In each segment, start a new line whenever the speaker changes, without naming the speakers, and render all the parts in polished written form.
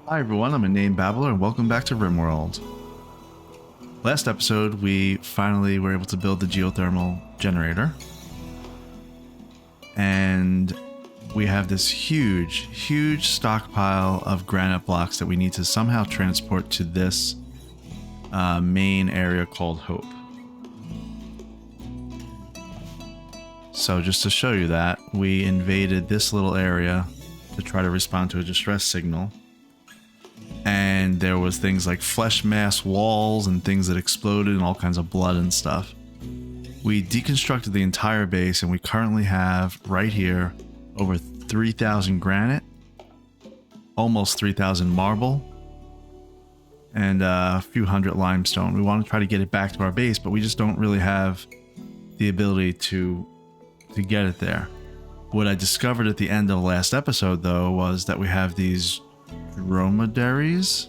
Hi everyone, I'm a named Babbler and welcome back to RimWorld. Last episode, we finally were able to build the geothermal generator. And we have this huge stockpile of granite blocks that we need to somehow transport to this main area called Hope. So just to show you that, we invaded this little area to try to respond to a distress signal. And there was things like flesh mass walls and things that exploded and all kinds of blood and stuff. We deconstructed the entire base and we currently have right here over 3,000 granite, almost 3,000 marble, and a few hundred limestone. We want to try to get it back to our base, but we just don't really have the ability to get it there. What I discovered at the end of the last episode, though, was that we have these dromedaries,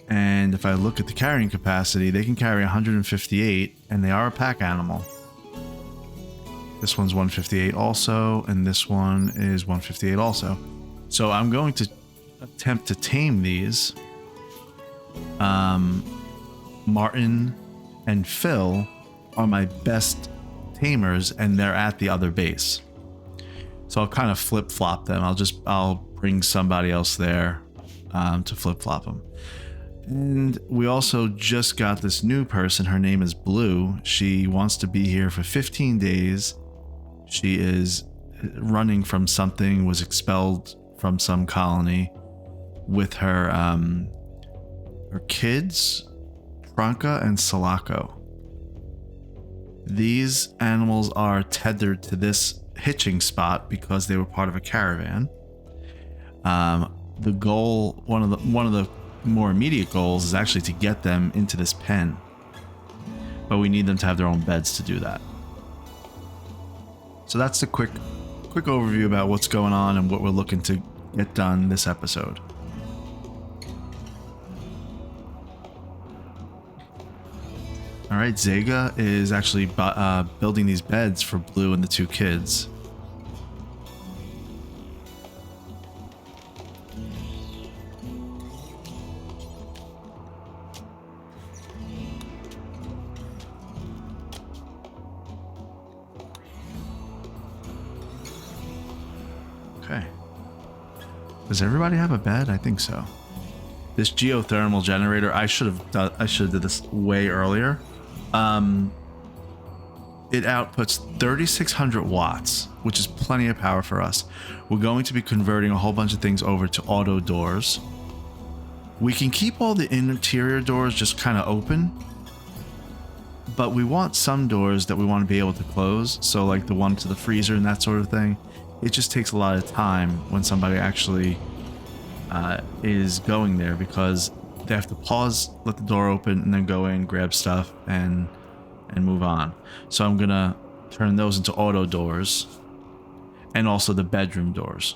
and if I look at the carrying capacity, they can carry 158, and they are a pack animal. This one's 158 also, and this one is 158 also. So I'm going to attempt to tame these. Martin and Phil are my best tamers, and they're at the other base. So I'll kind of flip-flop them. I'll bring somebody else there to flip-flop them. And we also just got this new person. Her name is Blue. She wants to be here for 15 days. She is running from something, was expelled from some colony with her kids, Franca and Salako. These animals are tethered to this hitching spot because they were part of a caravan. The goal, one of the more immediate goals, is actually to get them into this pen, but we need them to have their own beds to do that. So that's the quick overview about what's going on and what we're looking to get done this episode. All right, Zega is actually building these beds for Blue and the two kids. Okay. Does everybody have a bed? I think so. This geothermal generator, I should have did this way earlier. It outputs 3,600 watts, which is plenty of power for us. We're going to be converting a whole bunch of things over to auto doors. We can keep all the interior doors just kind of open, but we want some doors that we want to be able to close. So like the one to the freezer and that sort of thing. It just takes a lot of time when somebody actually is going there, because they have to pause, let the door open, and then go in, grab stuff, and move on. So I'm gonna turn those into auto doors, and also the bedroom doors.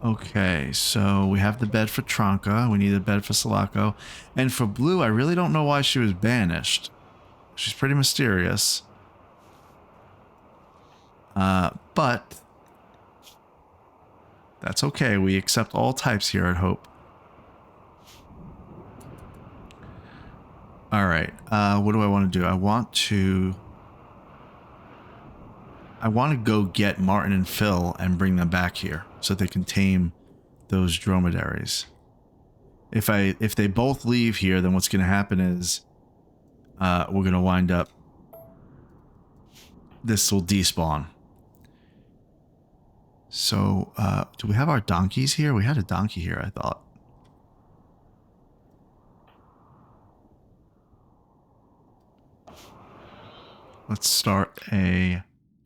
Okay, so we have the bed for Tronka. We need a bed for Salako. And for Blue, I really don't know why she was banished. She's pretty mysterious. But that's okay. We accept all types here at Hope. All right. What do I want to do? I want to go get Martin and Phil and bring them back here so they can tame those dromedaries. If they both leave here, then what's going to happen is we're going to wind up, this will despawn. So, do we have our donkeys here? We had a donkey here, I thought. Let's start a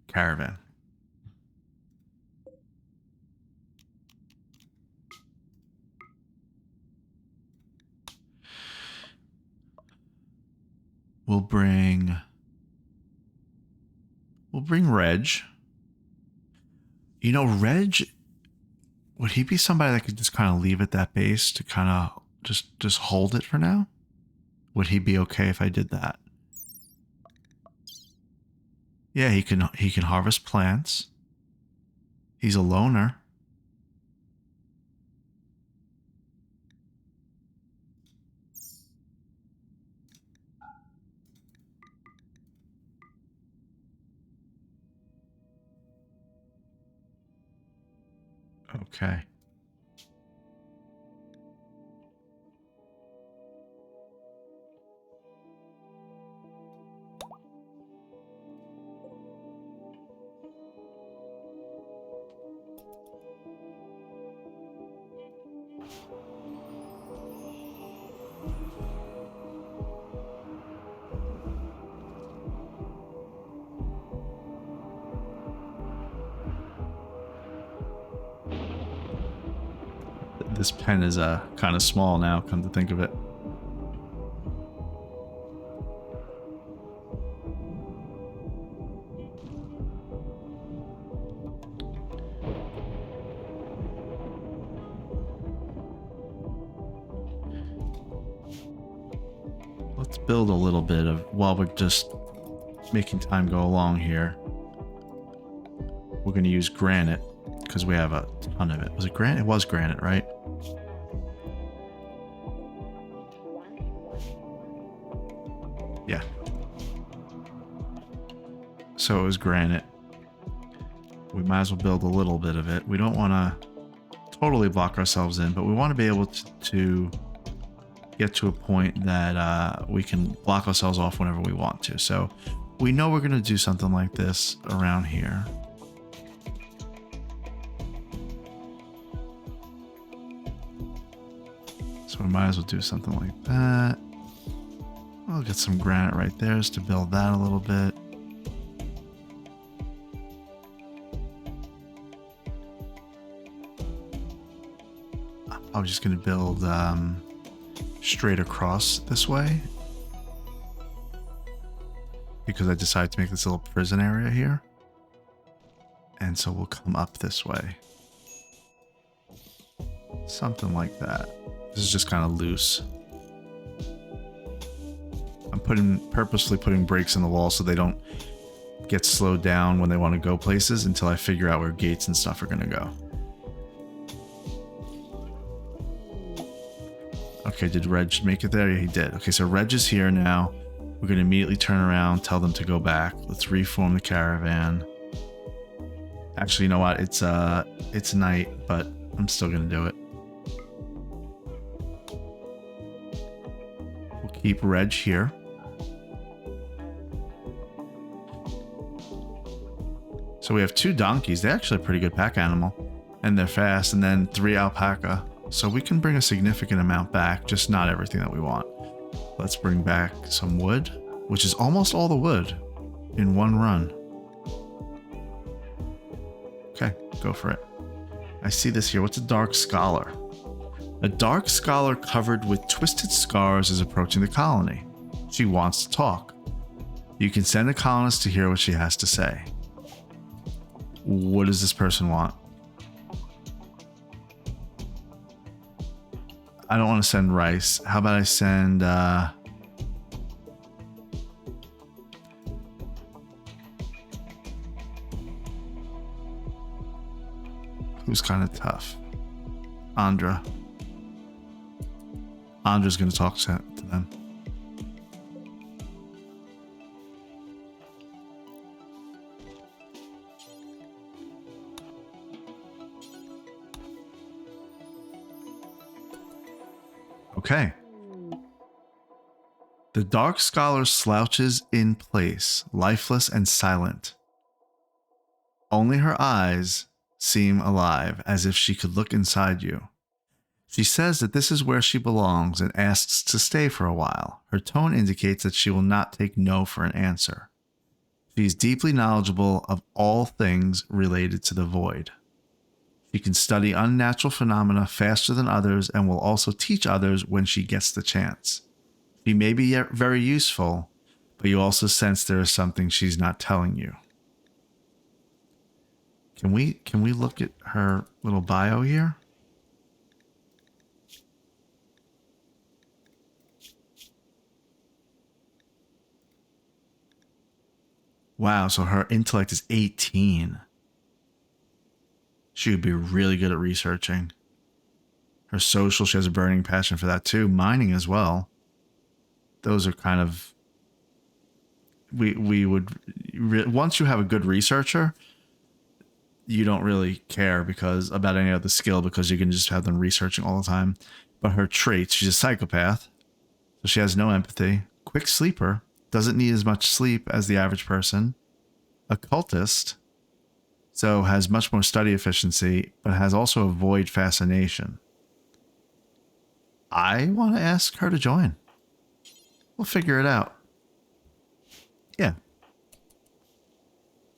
caravan. We'll bring Reg. You know, Reg, would he be somebody that could just kind of leave at that base to kind of just hold it for now? Would he be okay if I did that? Yeah, he can harvest plants. He's a loner. Okay. This pen is kind of small now, come to think of it. Let's build a little bit of, while we're just making time go along here. We're going to use granite because we have a ton of it. Was it granite? It was granite, right? Yeah. So it was granite. We might as well build a little bit of it. We don't want to totally block ourselves in, but we want to be able to get to a point that we can block ourselves off whenever we want to. So we know we're going to do something like this around here. So we might as well do something like that. I'll get some granite right there just to build that a little bit. I'm just going to build straight across this way because I decided to make this little prison area here. And so we'll come up this way. Something like that. This is just kind of loose. I'm purposely putting breaks in the wall so they don't get slowed down when they want to go places until I figure out where gates and stuff are going to go. Okay, did Reg make it there? Yeah, he did. Okay, so Reg is here now. We're going to immediately turn around, tell them to go back. Let's reform the caravan. Actually, you know what? It's night, but I'm still going to do it. We'll keep Reg here. So we have 2 donkeys. They're actually a pretty good pack animal. And they're fast. And then 3 alpaca. So we can bring a significant amount back, just not everything that we want. Let's bring back some wood, which is almost all the wood in one run. Okay, go for it. I see this here. What's a dark scholar? A dark scholar covered with twisted scars is approaching the colony. She wants to talk. You can send a colonist to hear what she has to say. What does this person want? I don't want to send rice. How about I send who's kind of tough? Andra. Andra's going to talk to them. Okay. The dark scholar slouches in place, lifeless and silent. Only her eyes seem alive, as if she could look inside you. She says that this is where she belongs and asks to stay for a while. Her tone indicates that she will not take no for an answer. She is deeply knowledgeable of all things related to the void. She can study unnatural phenomena faster than others and will also teach others when she gets the chance. She may be very useful, but you also sense there is something she's not telling you. Can we look at her little bio here? Wow, so her intellect is 18. She would be really good at researching. Her social, she has a burning passion for that too. Mining as well. Those are kind of... We would... Once you have a good researcher, you don't really care because about any other skill because you can just have them researching all the time. But her traits, she's a psychopath. So she has no empathy. Quick sleeper. Doesn't need as much sleep as the average person. Occultist. So has much more study efficiency, but has also a void fascination. I want to ask her to join. We'll figure it out. Yeah.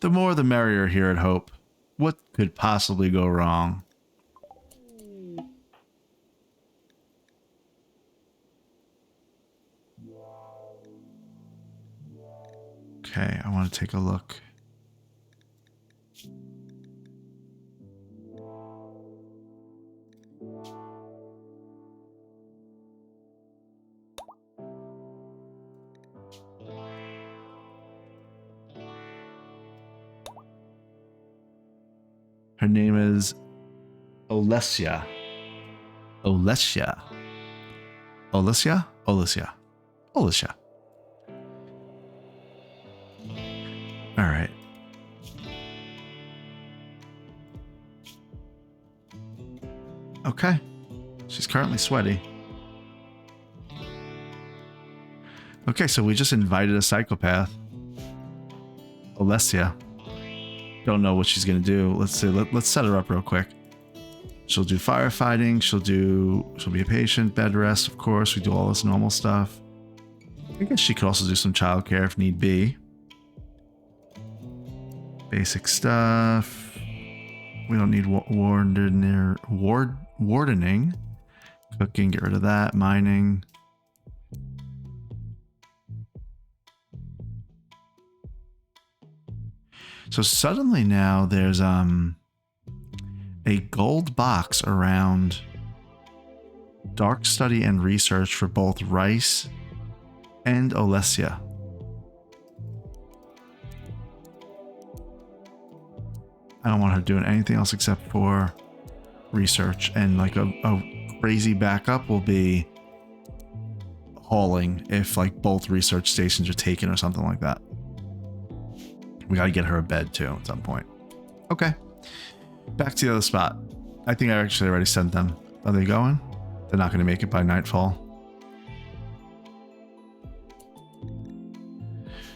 The more the merrier here at Hope. What could possibly go wrong? Okay, I want to take a look. Her name is Olesya. Olesya. Olesya? Olesya. Olesya. All right. Okay. She's currently sweaty. Okay, so we just invited a psychopath. Olesya. Don't know what she's gonna do. Let's see. Let's set her up real quick. She'll do firefighting. She'll be a patient, bed rest, of course. We do all this normal stuff. I guess she could also do some childcare if need be. Basic stuff. We don't need wardening. Cooking, get rid of that. Mining. So suddenly now there's a gold box around dark study and research for both Rice and Olesya. I don't want her doing anything else except for research, and like a crazy backup will be hauling if like both research stations are taken or something like that. We got to get her a bed too at some point. Okay. Back to the other spot. I think I actually already sent them. Are they going? They're not going to make it by nightfall.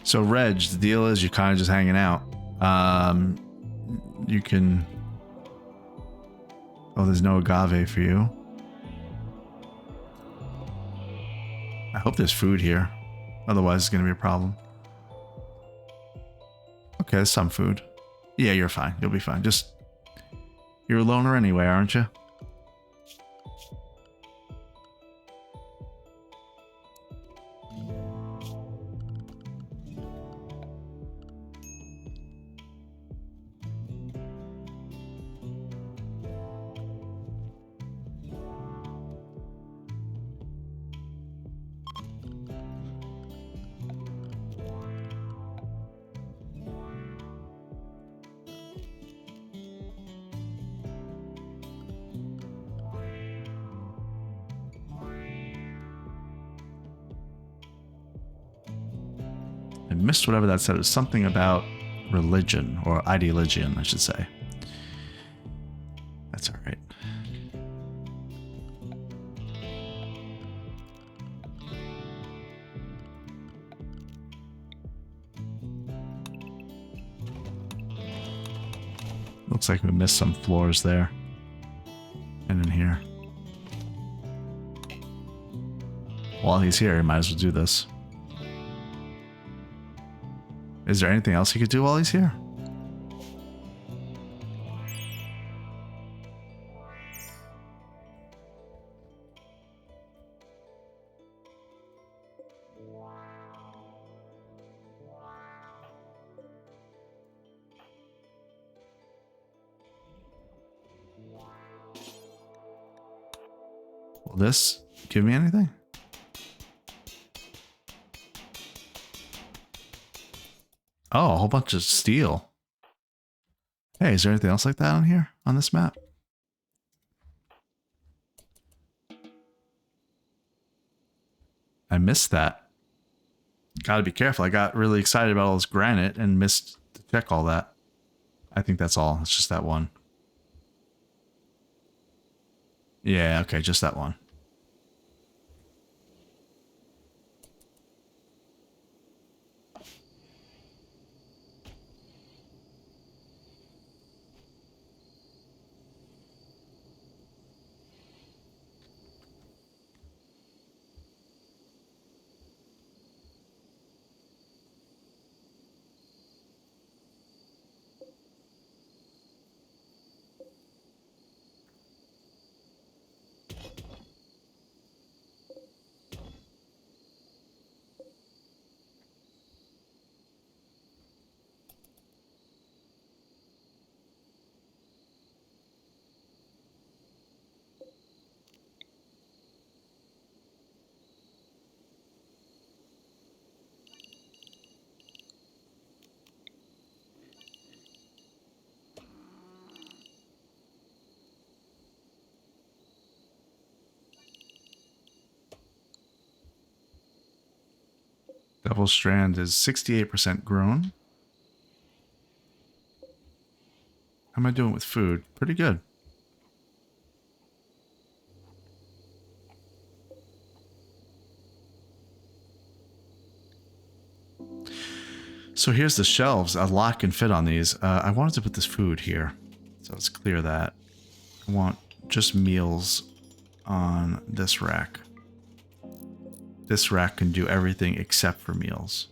So Reg, the deal is you're kind of just hanging out. You can... Oh, there's no agave for you. I hope there's food here. Otherwise it's going to be a problem. Okay, there's some food. Yeah, you're fine. You'll be fine. Just... You're a loner anyway, aren't you? I missed whatever that said. It was something about religion, or ideologian, I should say. That's all right. Looks like we missed some floors there. And in here. While he's here, he might as well do this. Is there anything else he could do while he's here? Will this give me anything? Oh, a whole bunch of steel. Hey, is there anything else like that on here, on this map? I missed that. Gotta be careful. I got really excited about all this granite and missed to check all that. I think that's all. It's just that one. Yeah, okay, just that one. Double strand is 68% grown. How am I doing with food? Pretty good. So here's the shelves. A lot can fit on these. I wanted to put this food here. So let's clear that. I want just meals on this rack. This rack can do everything except for meals.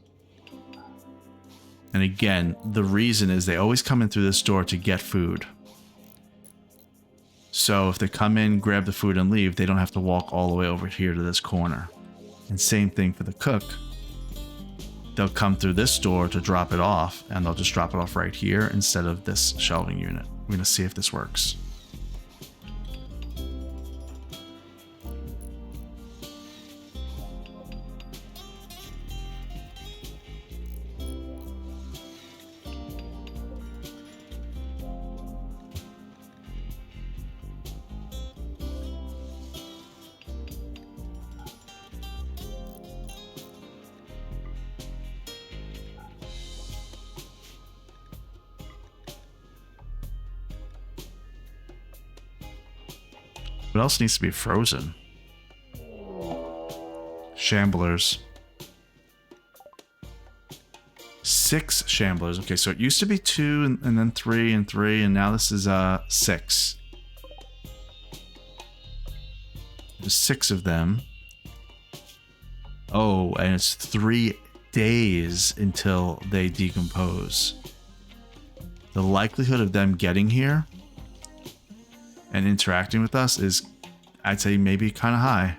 And again, the reason is they always come in through this door to get food. So if they come in, grab the food and leave, they don't have to walk all the way over here to this corner. And same thing for the cook. They'll come through this door to drop it off, and they'll just drop it off right here instead of this shelving unit. We're gonna see if this works. What else needs to be frozen? Shamblers. 6 shamblers. Okay, so it used to be 2 and then 3 and 3, and now this is 6. There's 6 of them. Oh, and it's 3 days until they decompose. The likelihood of them getting here and interacting with us is, I'd say, maybe kind of high.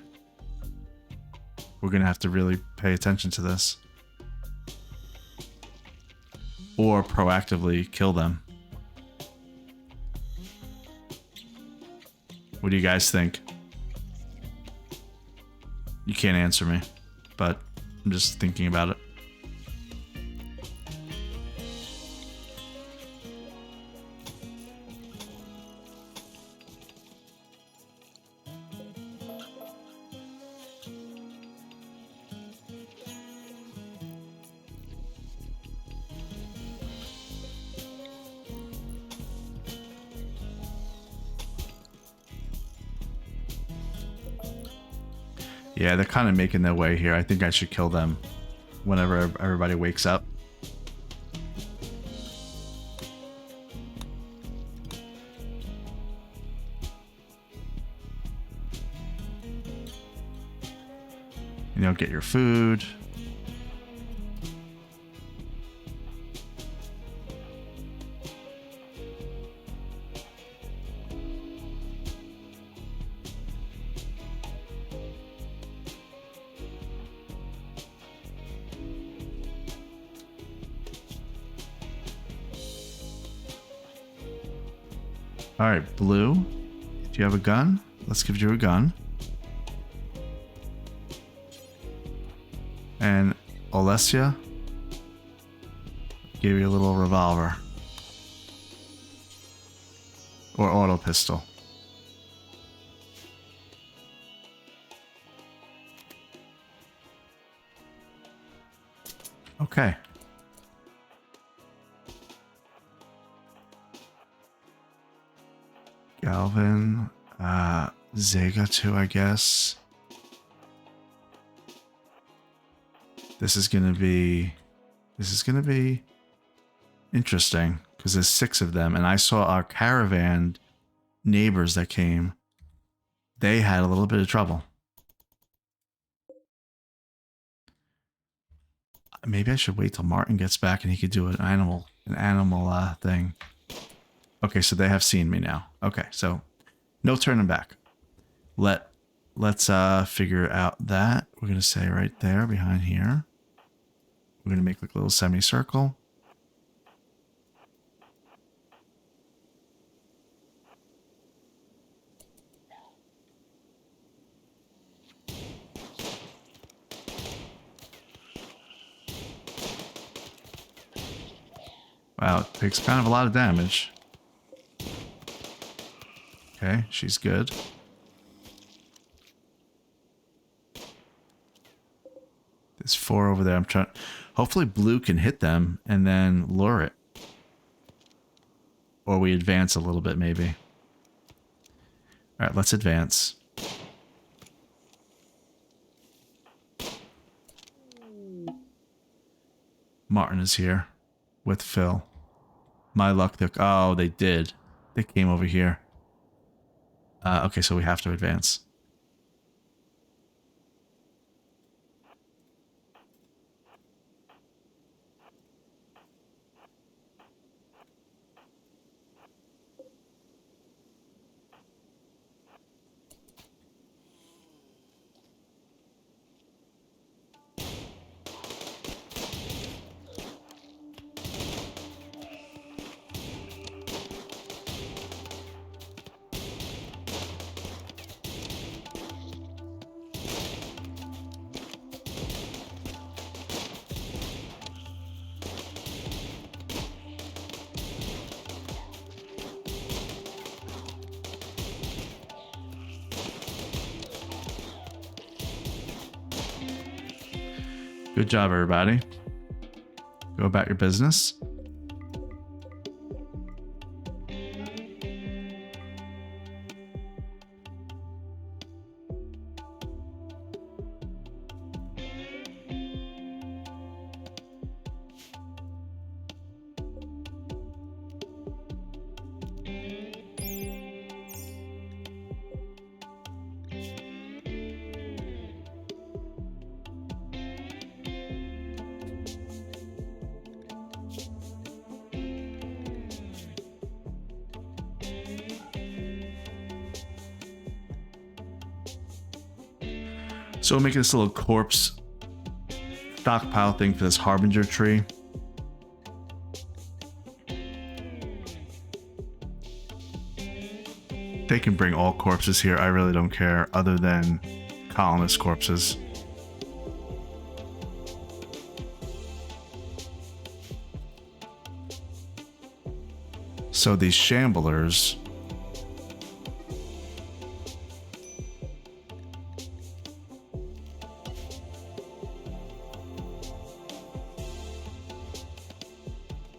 We're gonna have to really pay attention to this. Or proactively kill them. What do you guys think? You can't answer me, but I'm just thinking about it. Yeah, they're kind of making their way here. I think I should kill them whenever everybody wakes up. You know, get your food. All right, Blue, do you have a gun? Let's give you a gun. And Alessia, give you a little revolver. Or auto pistol. Okay. Galvin. Zega too, I guess. This is gonna be interesting because there's 6 of them, and I saw our caravan neighbors that came. They had a little bit of trouble. Maybe I should wait till Martin gets back and he could do an animal thing. Okay, so they have seen me now. Okay, so no turning back. Let's figure out that. We're gonna say right there behind here. We're gonna make like a little semicircle. Wow, it takes kind of a lot of damage. Okay, she's good. There's 4 over there. I'm trying. Hopefully blue can hit them and then lure it. Or we advance a little bit, maybe. Alright, let's advance. Martin is here with Phil. My luck, oh, they did. They came over here. Okay, so we have to advance. Good job, everybody. Go about your business. So we'll make this little corpse stockpile thing for this harbinger tree. They can bring all corpses here. I really don't care, other than colonist corpses. So these shamblers,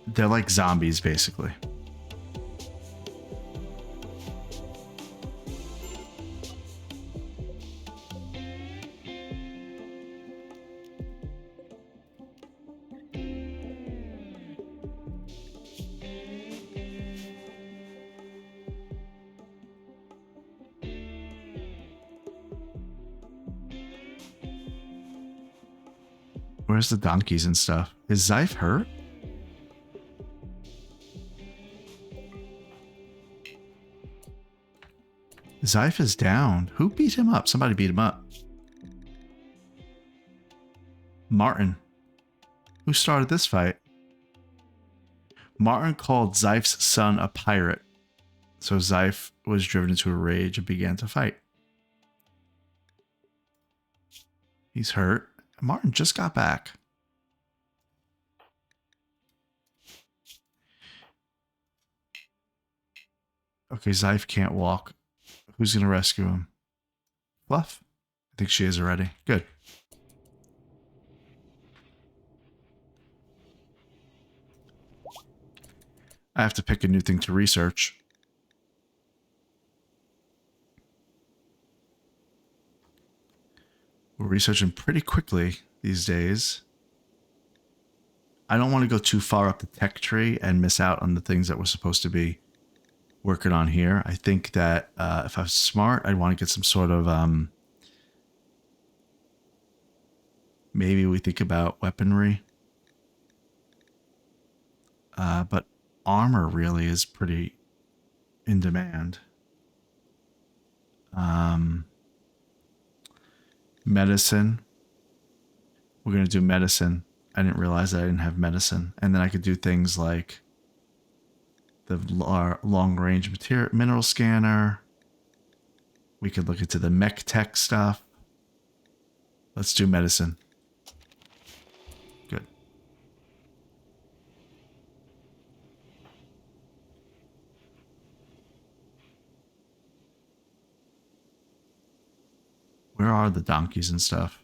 they're like zombies, basically. Where's the donkeys and stuff? Is Zyph hurt? Zyph is down. Who beat him up? Somebody beat him up. Martin. Who started this fight? Martin called Zyph's son a pirate. So Zyph was driven into a rage and began to fight. He's hurt. Martin just got back. Okay, Zyfe can't walk. Who's gonna rescue him? Fluff? I think she is already. Good. I have to pick a new thing to research. We're researching pretty quickly these days. I don't want to go too far up the tech tree and miss out on the things that we're supposed to be working on here. I think that if I'm smart, I'd want to get some sort of maybe we think about weaponry. But armor really is pretty in demand. Medicine. We're going to do medicine. I didn't realize that I didn't have medicine. And then I could do things like the long-range mineral scanner. We could look into the mech tech stuff. Let's do medicine. Good. Where are the donkeys and stuff?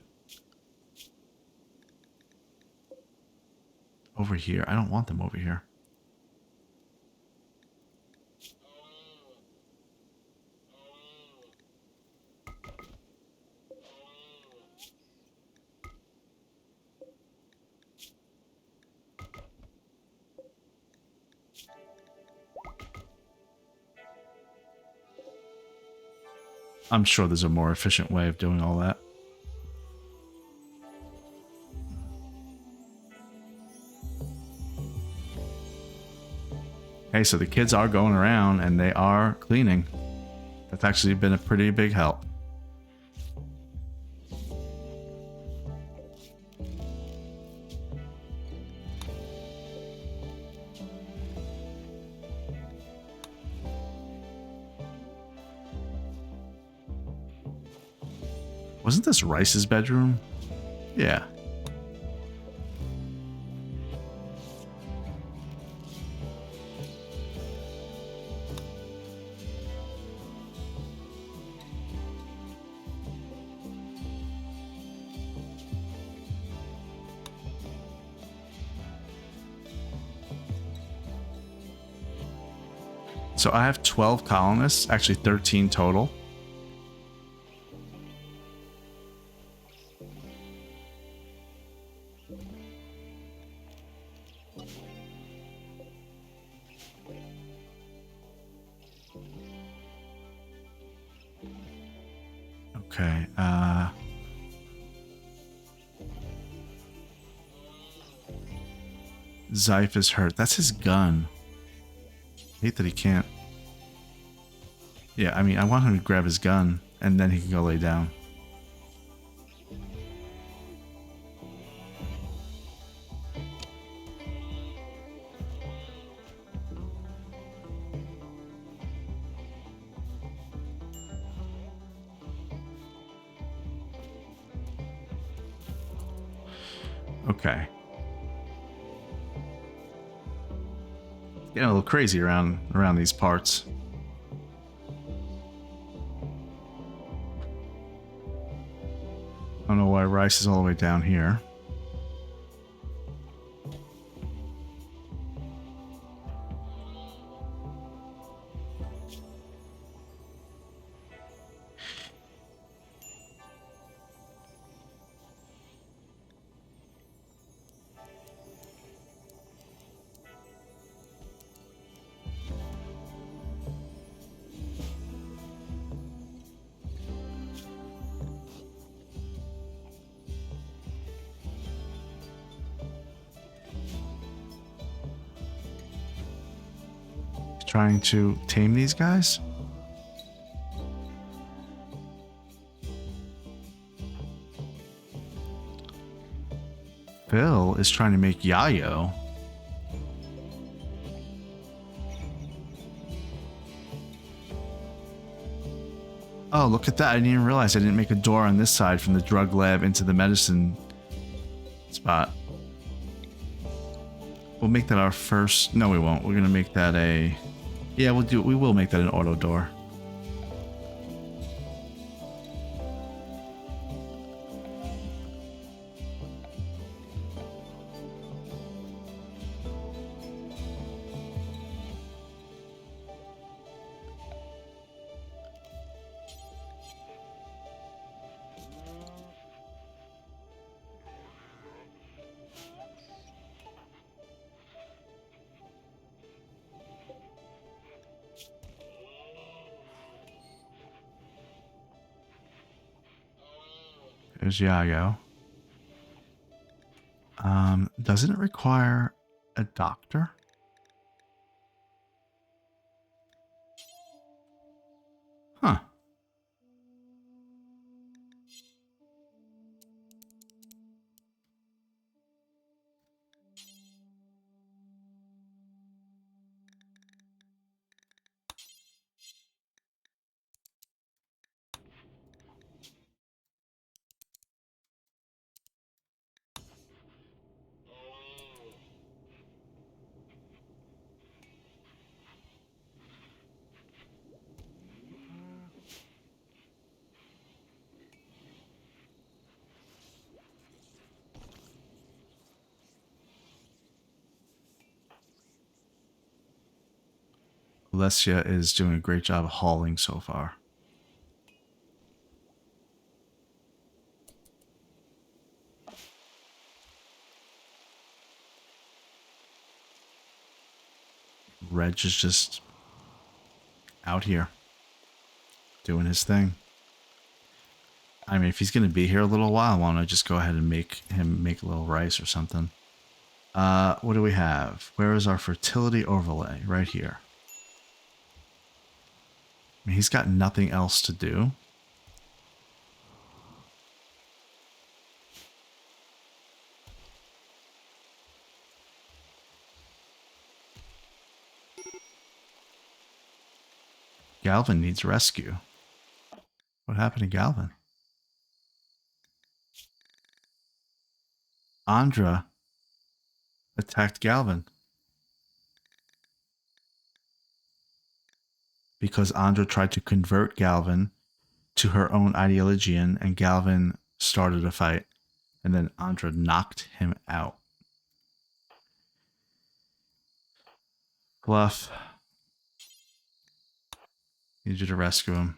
Over here. I don't want them over here. I'm sure there's a more efficient way of doing all that. Hey, so the kids are going around and they are cleaning. That's actually been a pretty big help. Wasn't this Rice's bedroom? Yeah. So I have 12 colonists, actually 13 total. Okay, Zyfe is hurt. That's his gun. I hate that he can't. Yeah, I mean, I want him to grab his gun, and then he can go lay down. Okay. Getting a little crazy around these parts. I don't know why Rice is all the way down here. Trying to tame these guys? Phil is trying to make Yayo. Oh, look at that. I didn't even realize I didn't make a door on this side from the drug lab into the medicine spot. We'll make that our first... No, we won't. We're going to make that a... Yeah, we will make that an auto door. There's Yago. Doesn't it require a doctor? Huh. Alessia is doing a great job of hauling so far. Reg is just out here doing his thing. I mean, if he's going to be here a little while, why don't I just go ahead and make him make a little rice or something? What do we have? Where is our fertility overlay? Right here. I mean, he's got nothing else to do. Galvin needs rescue. What happened to Galvin? Andra attacked Galvin. Because Andra tried to convert Galvin to her own ideology, and Galvin started a fight. And then Andra knocked him out. Fluff. Need you to rescue him.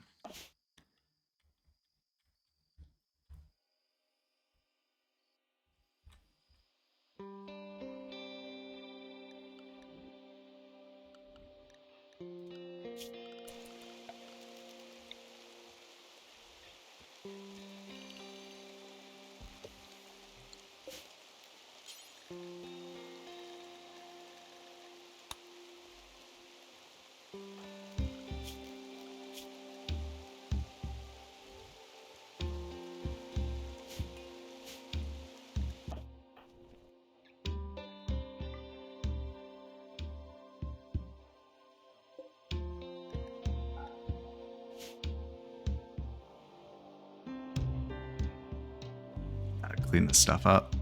Gotta clean this stuff up.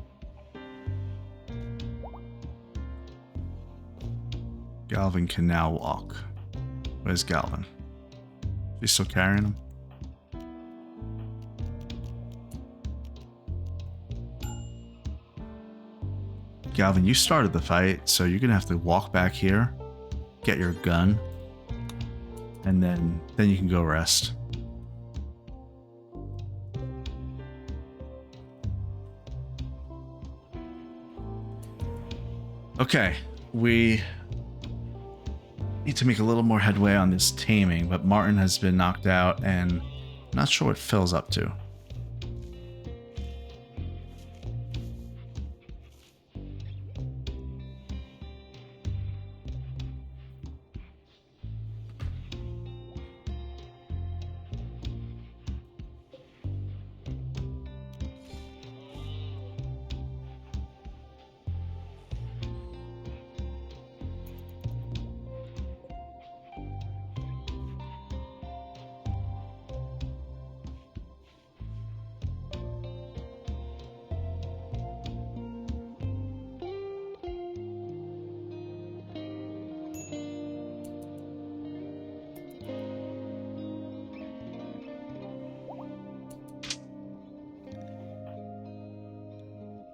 Galvin can now walk. Where's Galvin? Is he still carrying him? Galvin, you started the fight, so you're gonna have to walk back here, get your gun, and then you can go rest. Okay, we need to make a little more headway on this taming, but Martin has been knocked out, and I'm not sure what Phil's up to.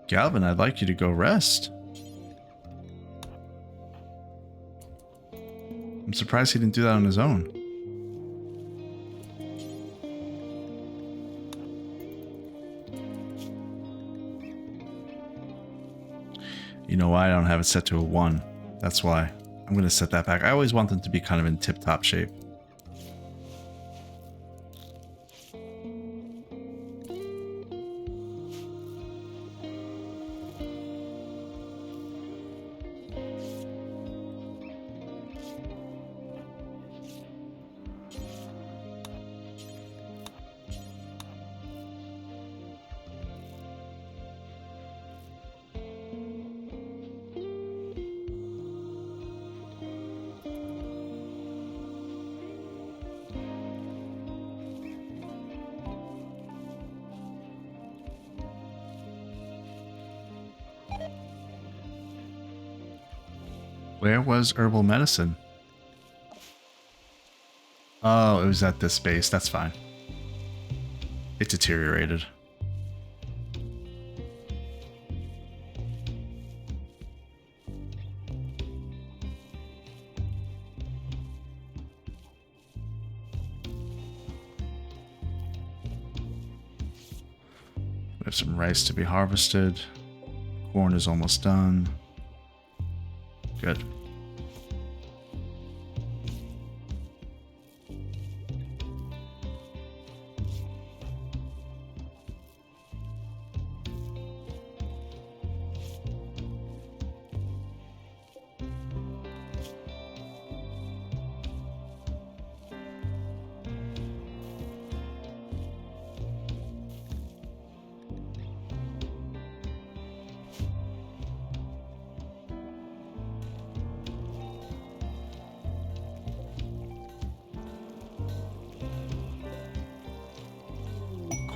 Galvin, I'd like you to go rest. I'm surprised he didn't do that on his own. You know why I don't have it set to a 1? That's why. I'm going to set that back. I always want them to be kind of in tip-top shape. Where was herbal medicine? Oh, it was at this base. That's fine. It deteriorated. We have some rice to be harvested. Corn is almost done. Good.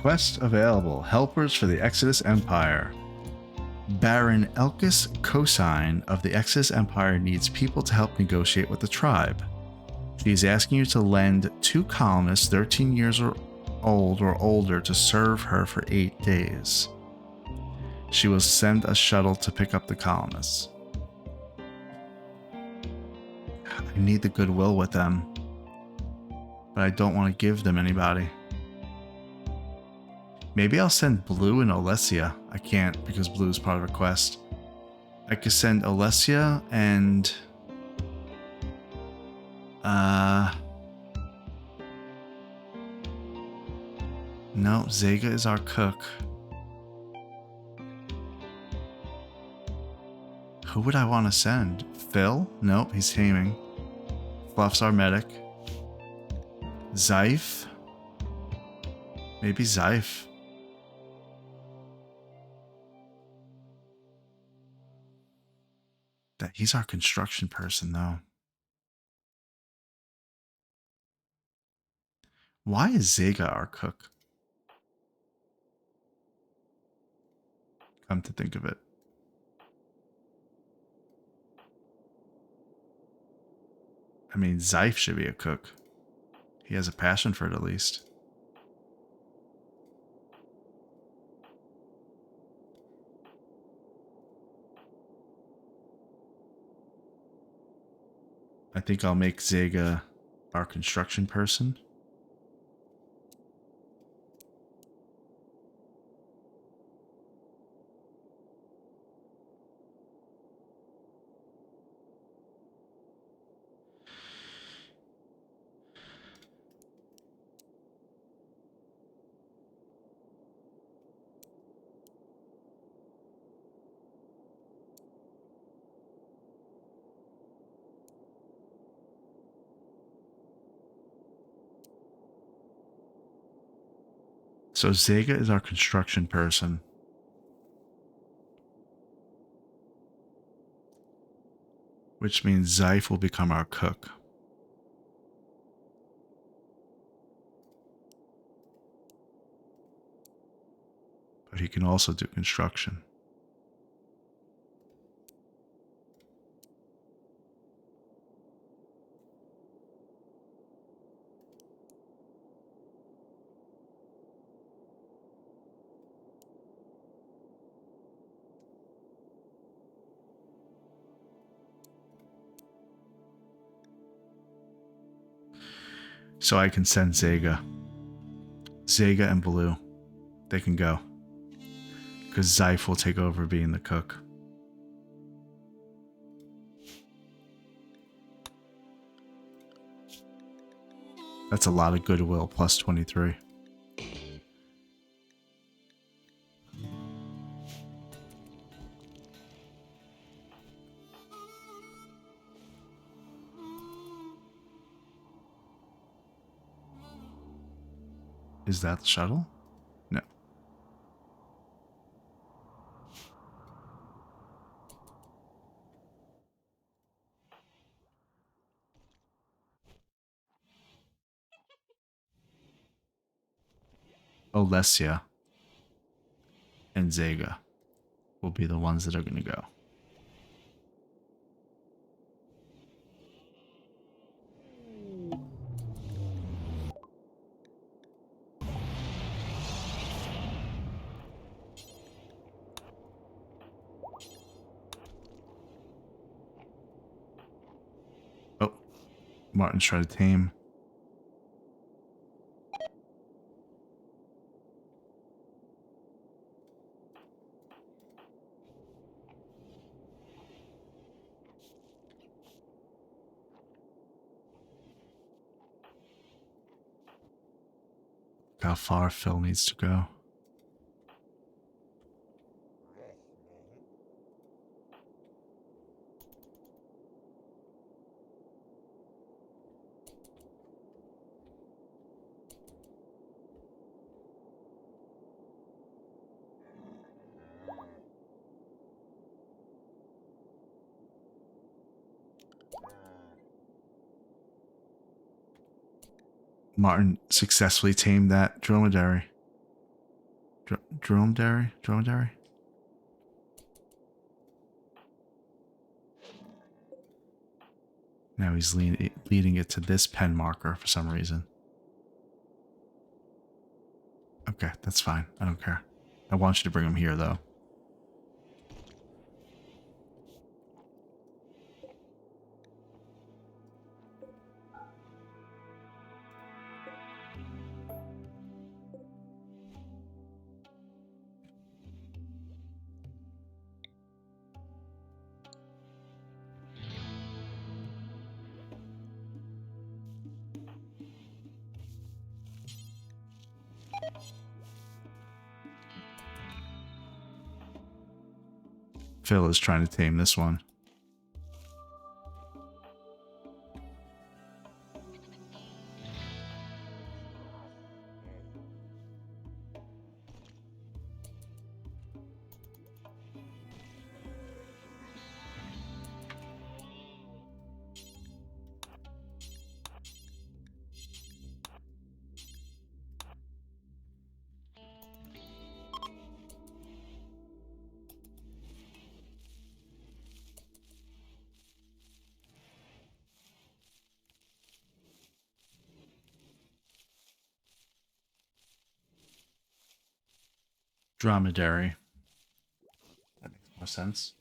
Quest available. Helpers for the Exodus Empire. Baron Elkis Cosine of the Exodus Empire needs people to help negotiate with the tribe. She is asking you to lend 2 colonists 13 years old or older to serve her for 8 days. She will send a shuttle to pick up the colonists. I need the goodwill with them, but I don't want to give them anybody. Maybe I'll send Blue and Alessia. I can't because Blue's part of a quest. I could send Alessia and... No, Zega is our cook. Who would I want to send? Phil? Nope, he's taming. Fluff's our medic. Zyph? Maybe Zyph. He's our construction person, though. Why is Zega our cook? Come to think of it. I mean, Zyph should be a cook. He has a passion for it, at least. I think I'll make Zega our construction person. So Zega is our construction person. Which means Zyph will become our cook. But he can also do construction. so I can send Zega. Zega and Baloo. They can go. Because Zyph will take over being the cook. That's a lot of goodwill, plus 23. Is that the shuttle? No. Alessia and Zega will be the ones that are going to go. Oh, Martin's trying to tame. How far Phil needs to go. Martin successfully tamed that dromedary. Dromedary? Now he's leading it to this pen marker for some reason. Okay, that's fine. I don't care. I want you to bring him here, though. Phil is trying to tame this one. Dromedary. That makes more sense.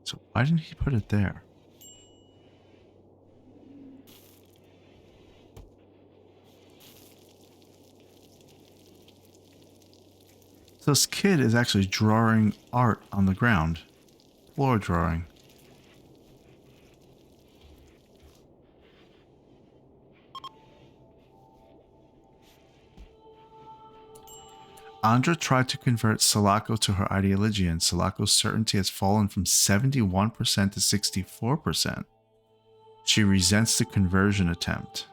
So why didn't he put it there? So this kid is actually drawing art on the ground. Floor drawing. Andra tried to convert Sulaco to her ideology, and Sulaco's certainty has fallen from 71% to 64%. She resents the conversion attempt.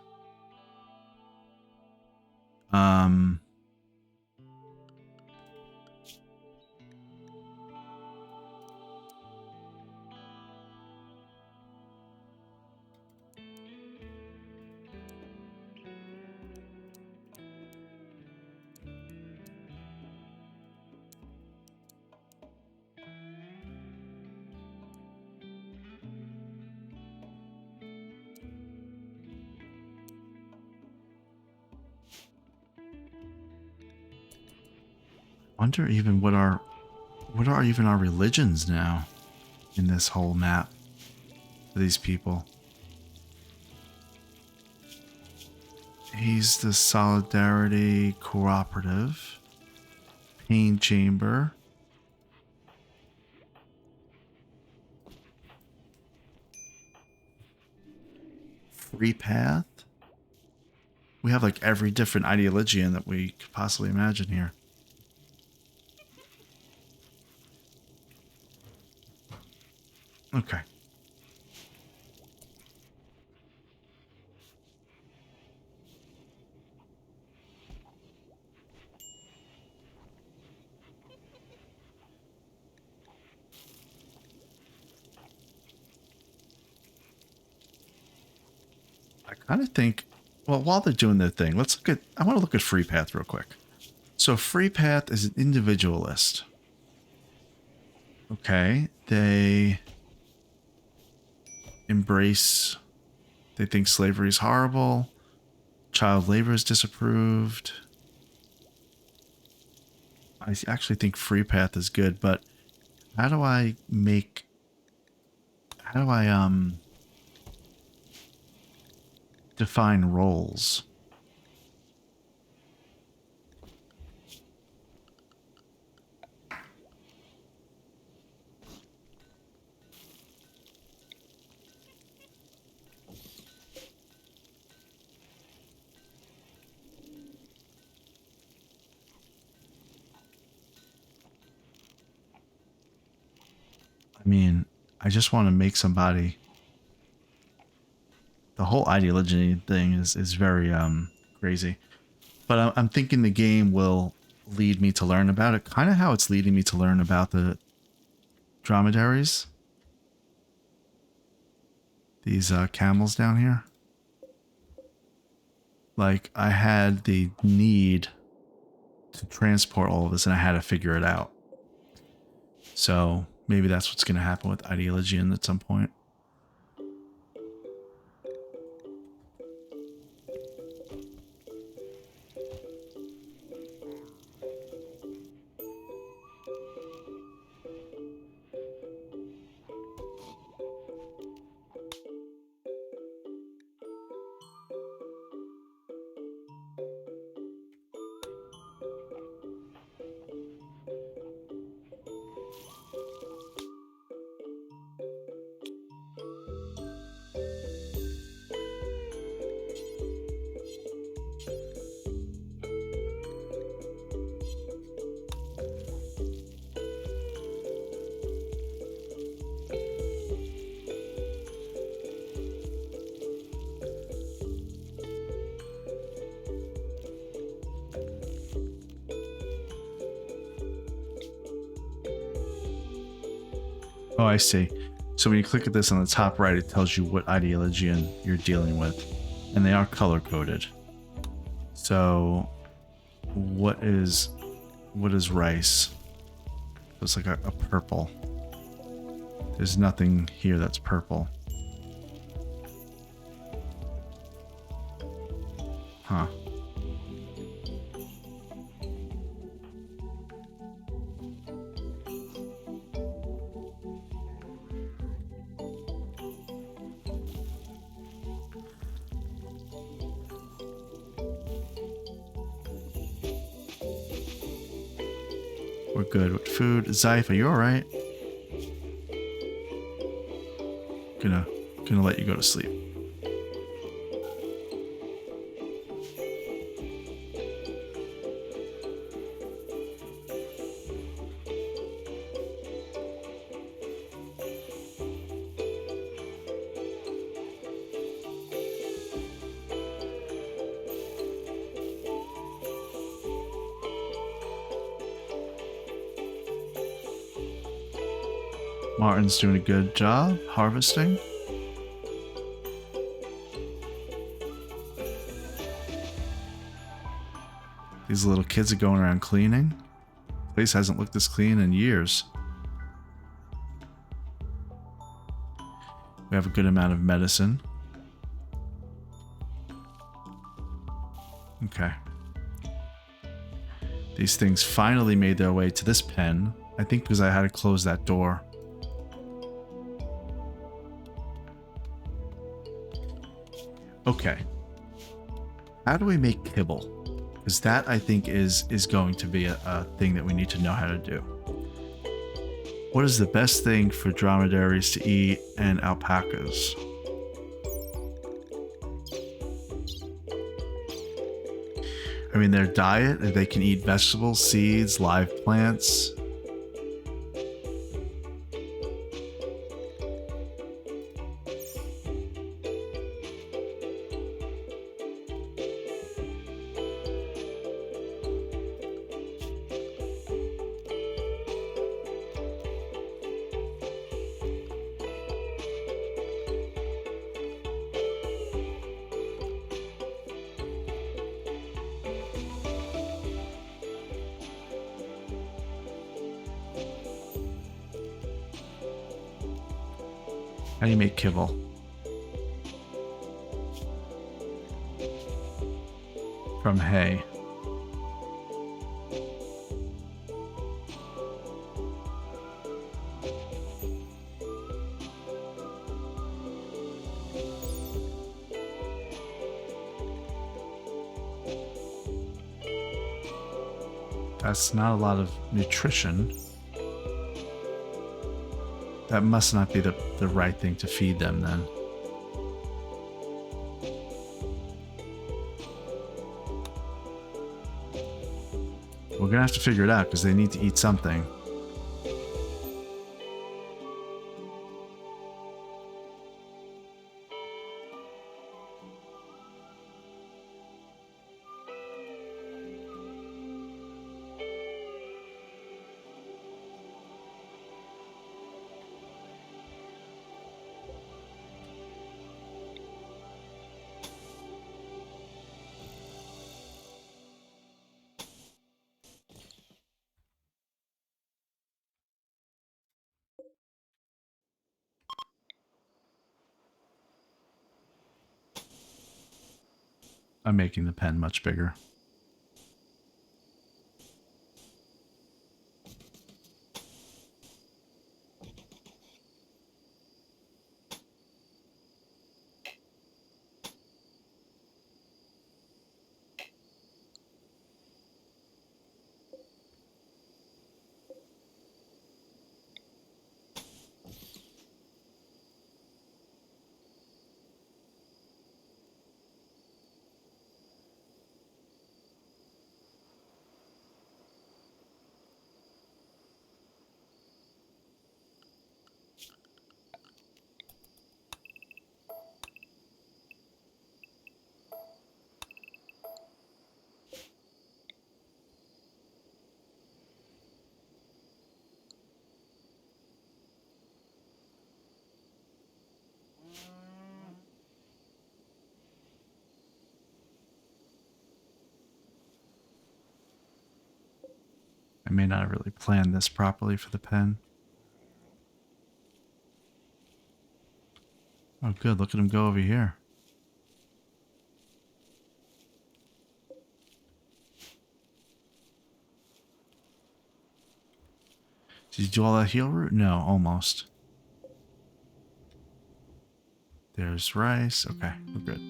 Wonder even what are even our religions now in this whole map for these people. He's the Solidarity Cooperative, Pain Chamber, Free Path. We have like every different ideology in that we could possibly imagine here. Okay. I kind of think, well, while they're doing their thing, let's look at, I want to look at Free Path real quick. So Free Path is an individualist. Okay. They embrace, they think slavery is horrible. Child labor is disapproved. I actually think Free Path is good, but how do I define roles? I mean, I just want to make somebody. The whole ideology thing is very crazy, but I'm thinking the game will lead me to learn about it, kind of how it's leading me to learn about the dromedaries. These camels down here. Like, I had the need to transport all of this, and I had to figure it out. So maybe that's what's going to happen with ideology at some point. Oh, I see. So when you click at this on the top right, it tells you what ideology you're dealing with. And they are color coded. So what is rice? It's like a purple. There's nothing here that's purple. Huh. We're good with food. Zyph, are you alright? Gonna let you go to sleep. Martin's doing a good job harvesting. These little kids are going around cleaning. The place hasn't looked this clean in years. We have a good amount of medicine. Okay. These things finally made their way to this pen. I think because I had to close that door. Okay. How do we make kibble? Because that, I think, is going to be a thing that we need to know how to do. What is the best thing for dromedaries to eat and alpacas? I mean, their diet, they can eat vegetables, seeds, live plants. How do you make kibble? From hay. That's not a lot of nutrition. That must not be the right thing to feed them then. We're gonna have to figure it out because they need to eat something. I'm making the pen much bigger. I may not have really planned this properly for the pen. Oh, good. Look at him go over here. Did you do all that heal root? No, almost. There's rice. Okay, we're good.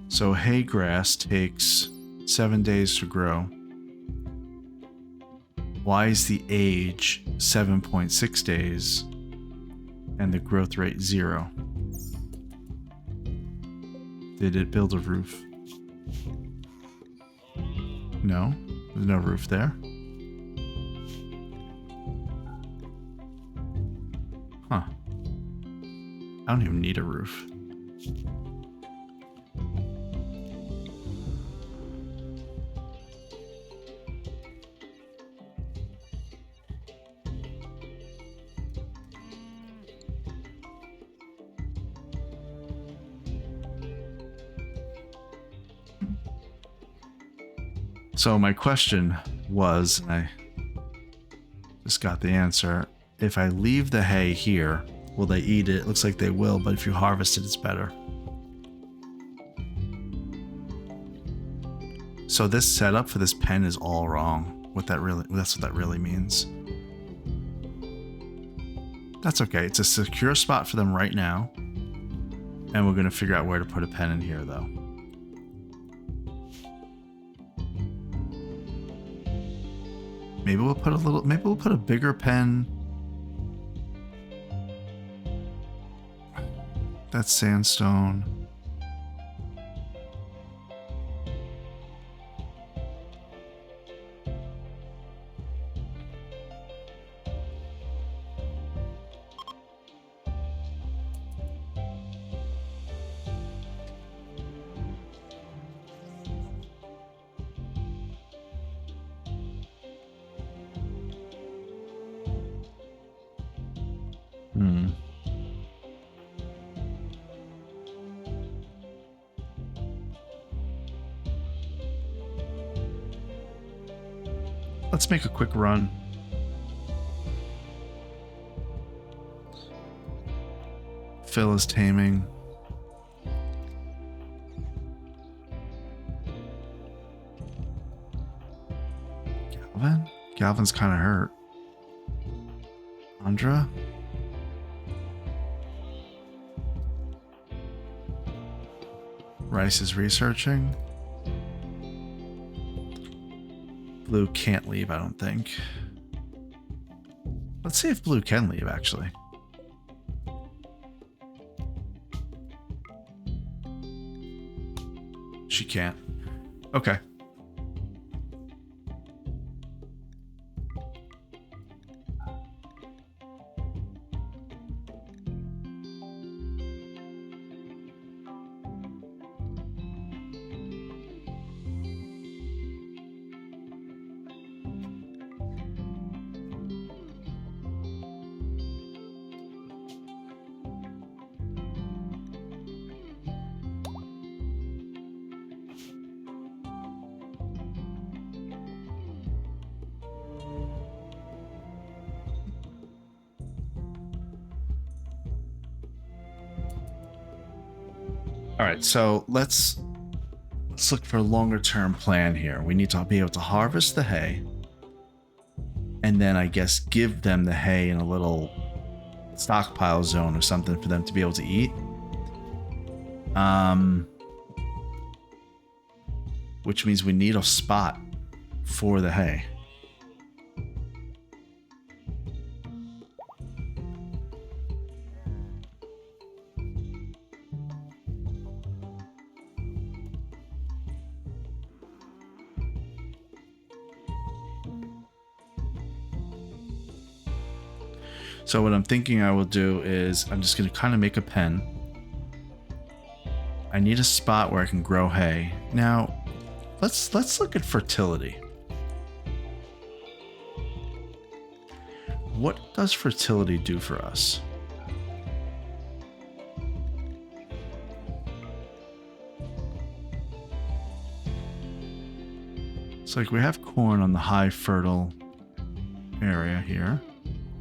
So hay grass takes 7 days to grow. Why is the age 7.6 days and the growth rate 0? Did it build a roof? No, there's no roof there. Huh. I don't even need a roof. So my question was, and I just got the answer, if I leave the hay here, will they eat it? It looks like they will, but if you harvest it, it's better. So this setup for this pen is all wrong. That's what that really means. That's okay. It's a secure spot for them right now. And we're going to figure out where to put a pen in here, though. Maybe we'll put a bigger pen. That's sandstone. Let's make a quick run. Phil is taming. Galvin? Galvin's kind of hurt. Andra? Rice is researching. Blue can't leave, I don't think. Let's see if Blue can leave, actually. She can't. Okay. All right, so let's look for a longer term plan here. We need to be able to harvest the hay and then I guess give them the hay in a little stockpile zone or something for them to be able to eat. Which means we need a spot for the hay. So what I'm thinking I will do is I'm just going to kind of make a pen. I need a spot where I can grow hay. Now, let's look at fertility. What does fertility do for us? It's like we have corn on the high fertile area here.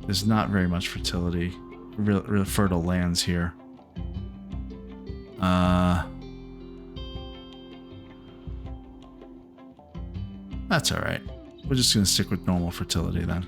There's not very much fertility, real fertile lands here. That's all right. We're just gonna stick with normal fertility then.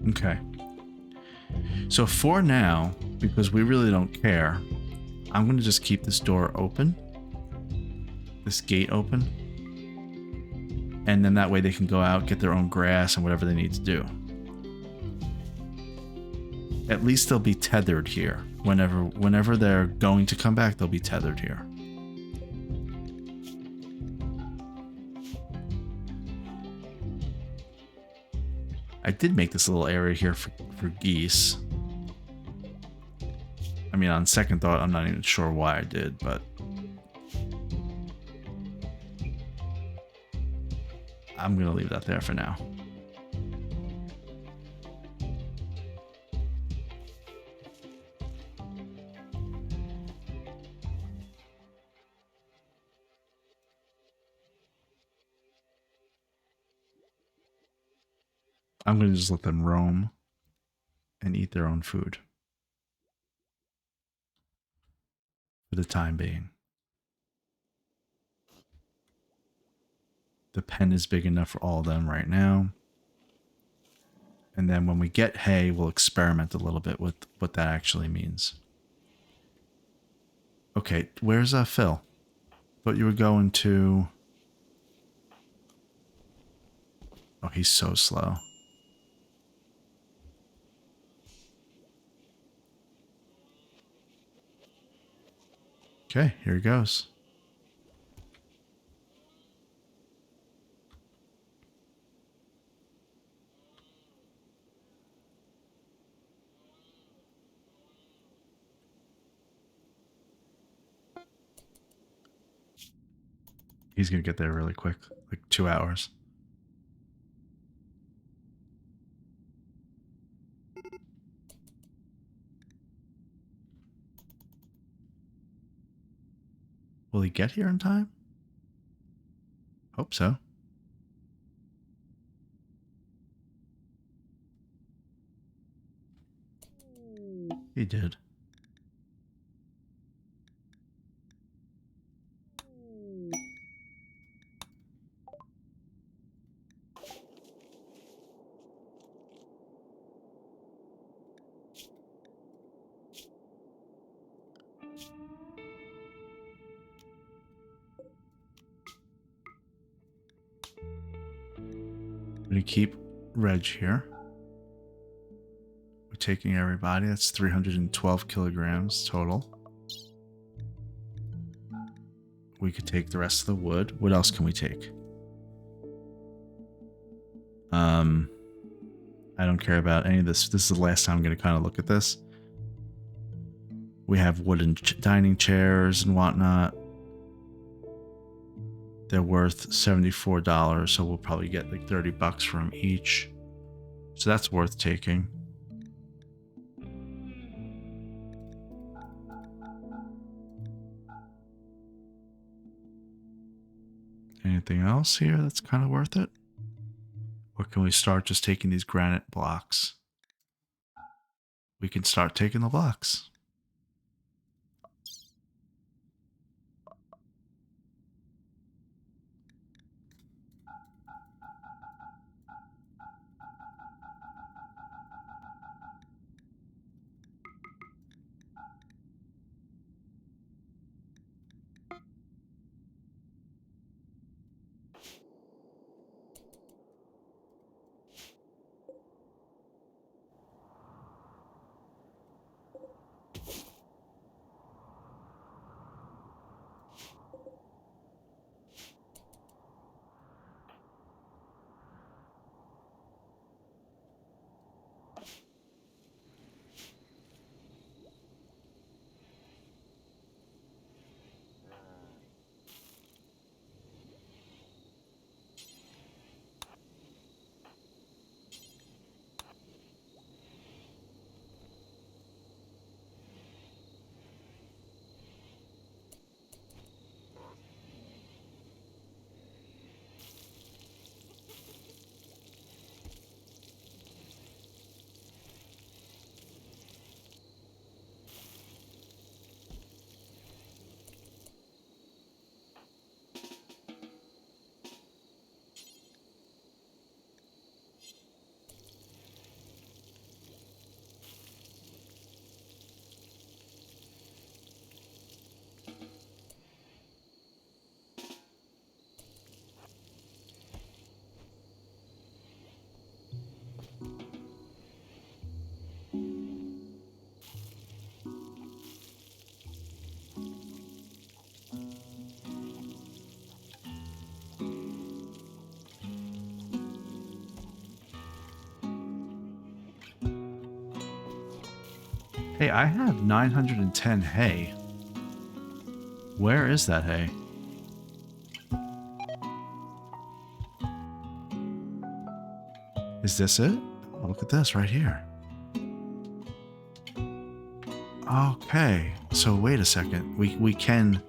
Okay. So for now, because we really don't care, I'm going to just keep this door open. This gate open. And then that way they can go out, get their own grass and whatever they need to do. At least they'll be tethered here. Whenever they're going to come back, they'll be tethered here. I did make this little area here for geese. I mean, on second thought, I'm not even sure why I did, but I'm going to leave that there for now. I'm going to just let them roam and eat their own food for the time being. The pen is big enough for all of them right now. And then when we get hay, we'll experiment a little bit with what that actually means. Okay, where's Phil? Thought you were going to... Oh, he's so slow. Okay, here he goes. He's going to get there really quick, like 2 hours. Will he get here in time? Hope so. He did. I'm going to keep Reg here. We're taking everybody. That's 312 kilograms total. We could take the rest of the wood. What else can we take? I don't care about any of this. This is the last time I'm going to kind of look at this. We have wooden dining chairs and whatnot. They're worth $74, so we'll probably get like 30 bucks from each. So that's worth taking. Anything else here that's kind of worth it? Or can we start just taking these granite blocks? We can start taking the blocks. Hey, I have 910 hay. Where is that hay? Is this it? Oh, look at this right here. Okay, so wait a second. We can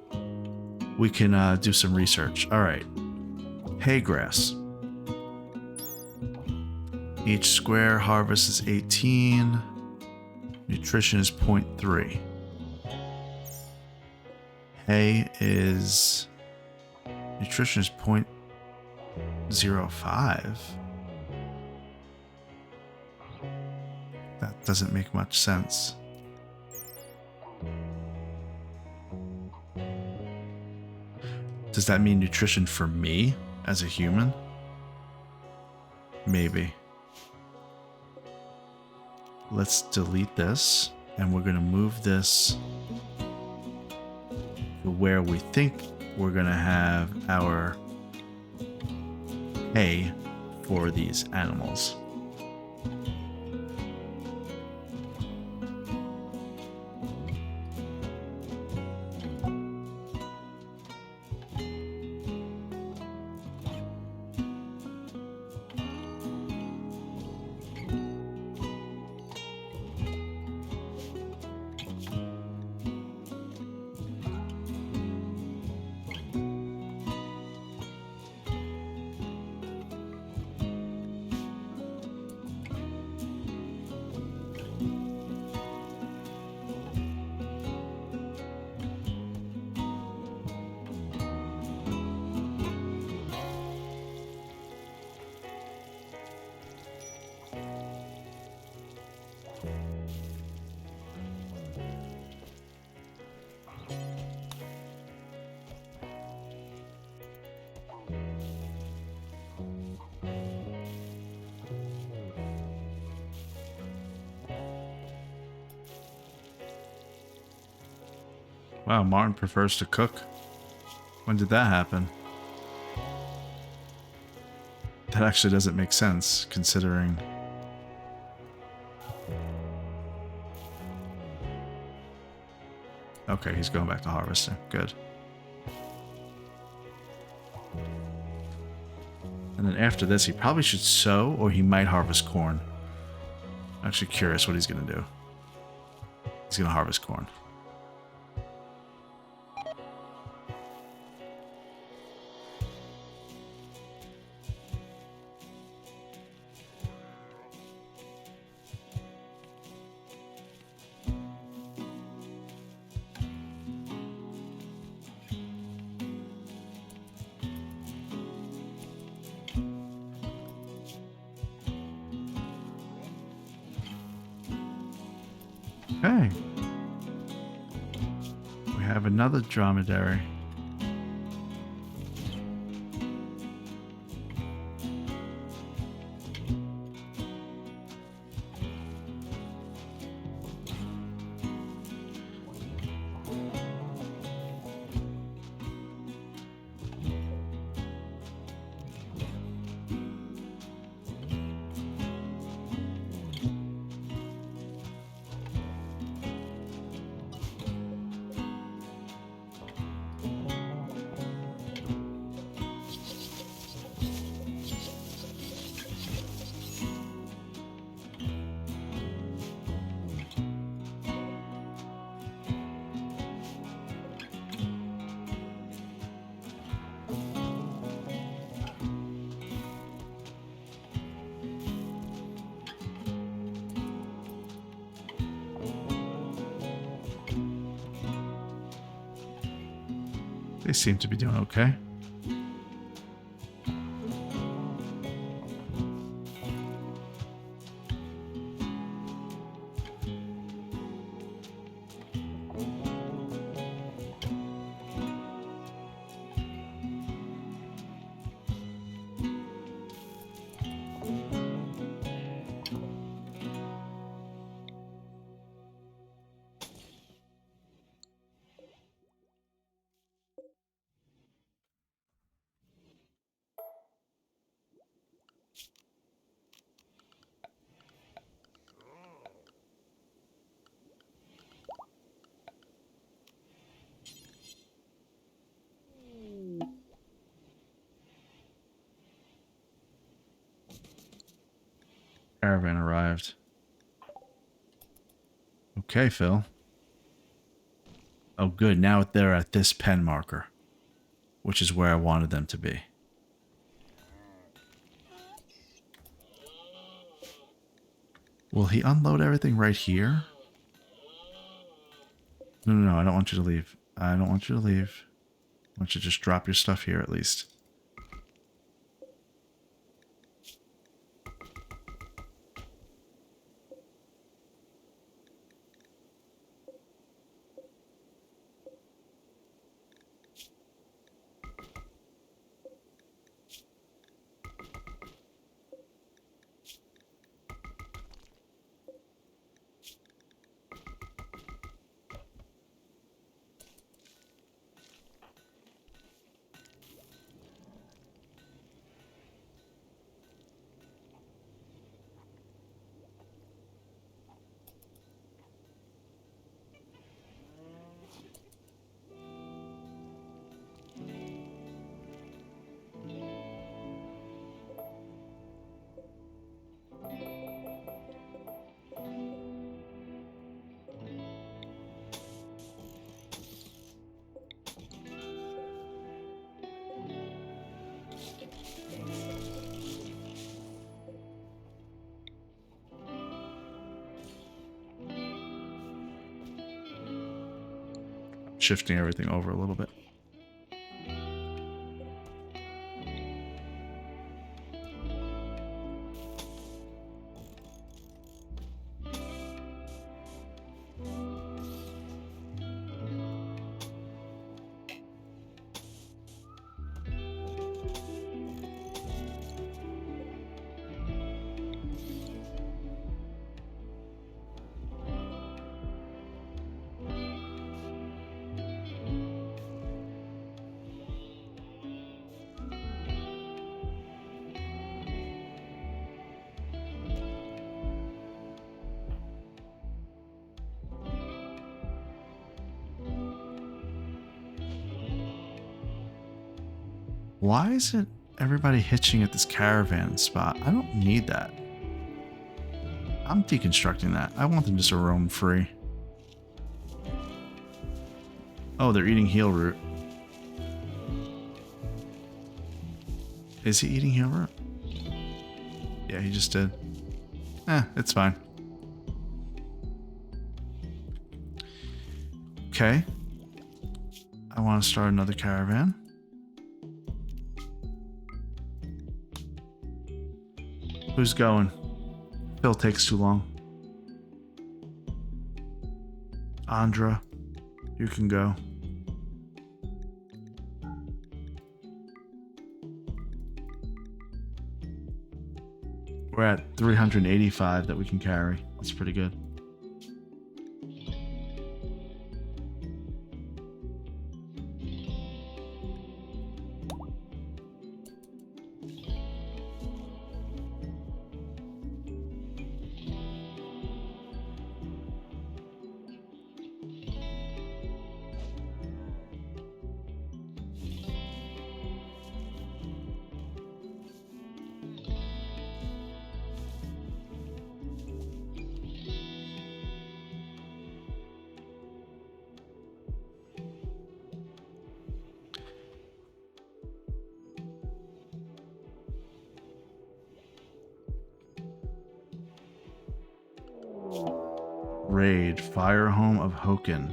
do some research. All right, hay grass. Each square harvest is 18. Nutrition is 0.3. Hay is... Nutrition is 0.05. That doesn't make much sense. Does that mean nutrition for me as a human? Maybe. Let's delete this, and we're going to move this to where we think we're going to have our hay for these animals. Wow, Martin prefers to cook. When did that happen? That actually doesn't make sense, considering... Okay, he's going back to harvesting. Good. And then after this, he probably should sow, or he might harvest corn. I'm actually curious what he's going to do. He's going to harvest corn. Okay. We have another dromedary. They seem to be doing okay. Caravan arrived. Okay, Phil. Oh, good. Now they're at this pen marker, which is where I wanted them to be. Will he unload everything right here? No, no, no. I don't want you to leave. I don't want you to leave. I want you to just drop your stuff here at least. Shifting everything over a little bit. Why isn't everybody hitching at this caravan spot? I don't need that. I'm deconstructing that. I want them just to roam free. Oh, they're eating heel root. Is he eating heel root? Yeah, he just did. It's fine. Okay. I want to start another caravan. Who's going? Phil takes too long. Andra, you can go. We're at 385 that we can carry. That's pretty good. Raid Firehome of Hoken.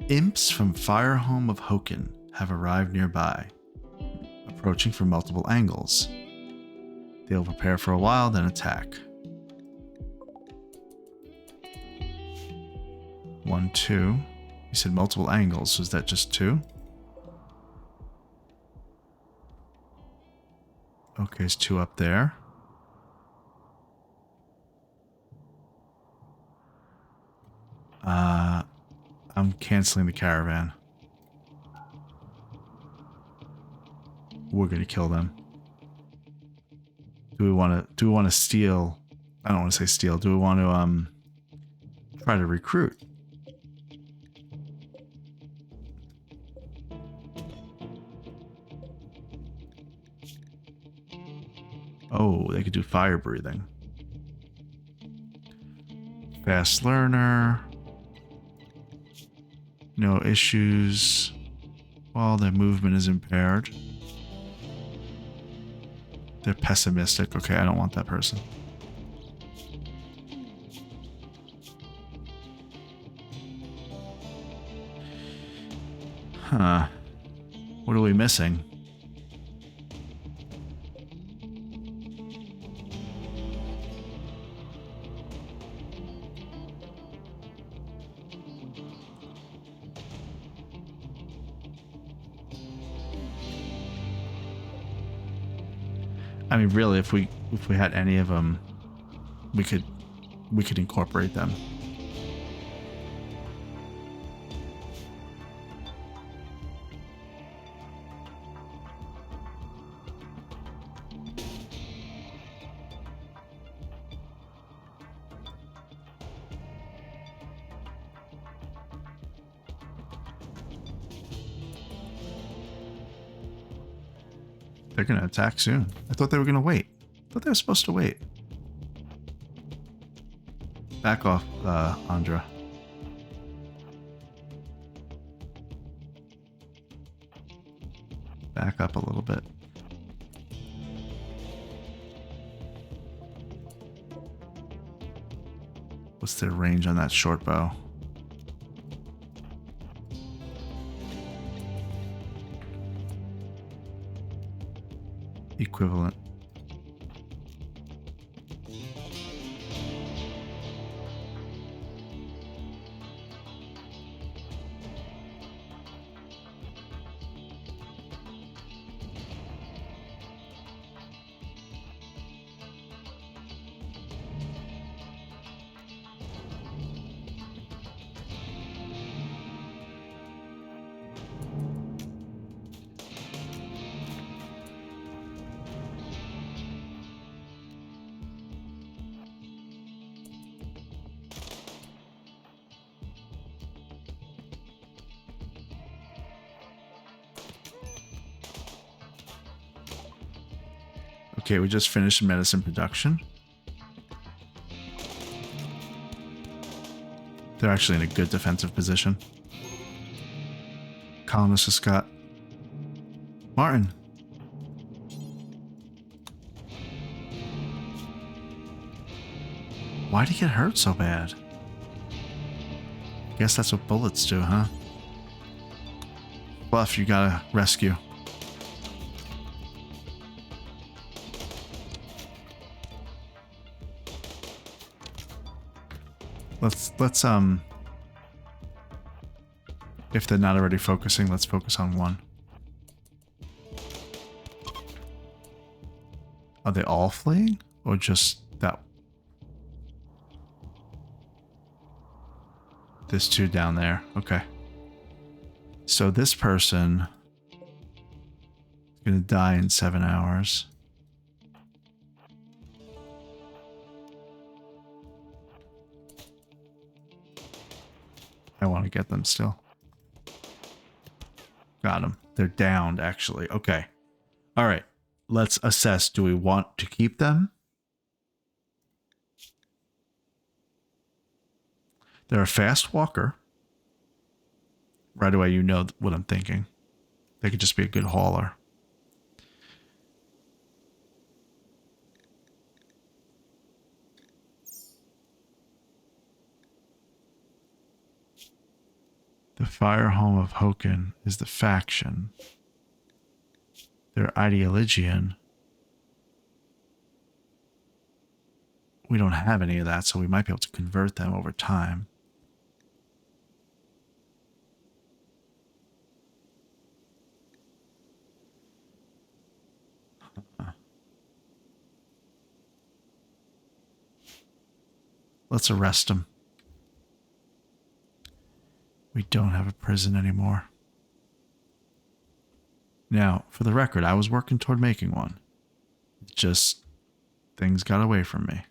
Imps from Firehome of Hoken have arrived nearby, approaching from multiple angles. They will prepare for a while, then attack. 1, 2. You said multiple angles. Was that just 2? Okay, there's 2 up there. I'm canceling the caravan. We're gonna kill them. Do we want to steal? I don't want to say steal. Do we want to try to recruit? Oh, they could do fire breathing. Fast learner. No issues while their movement is impaired. They're pessimistic. Okay, I don't want that person. Huh. What are we missing? I mean, really, if we had any of them, we could incorporate them. They're gonna attack soon. I thought they were gonna wait. I thought they were supposed to wait. Back off, Andra. Back up a little bit. What's their range on that short bow? Equivalent. Okay, we just finished medicine production. They're actually in a good defensive position. Colonist has got Martin. Why'd he get hurt so bad? Guess that's what bullets do, huh? Bluff, you gotta rescue. Let's if they're not already focusing, let's focus on one. Are they all fleeing or just that? There's two down there. Okay. So this person is gonna die in 7 hours. I want to get them still. Got them. They're downed, actually. Okay. All right. Let's assess. Do we want to keep them? They're a fast walker. Right away, you know what I'm thinking. They could just be a good hauler. The Fire Home of Hoken is the faction. They're Ideologian. We don't have any of that, so we might be able to convert them over time. Let's arrest them. We don't have a prison anymore. Now, for the record, I was working toward making one. Just things got away from me.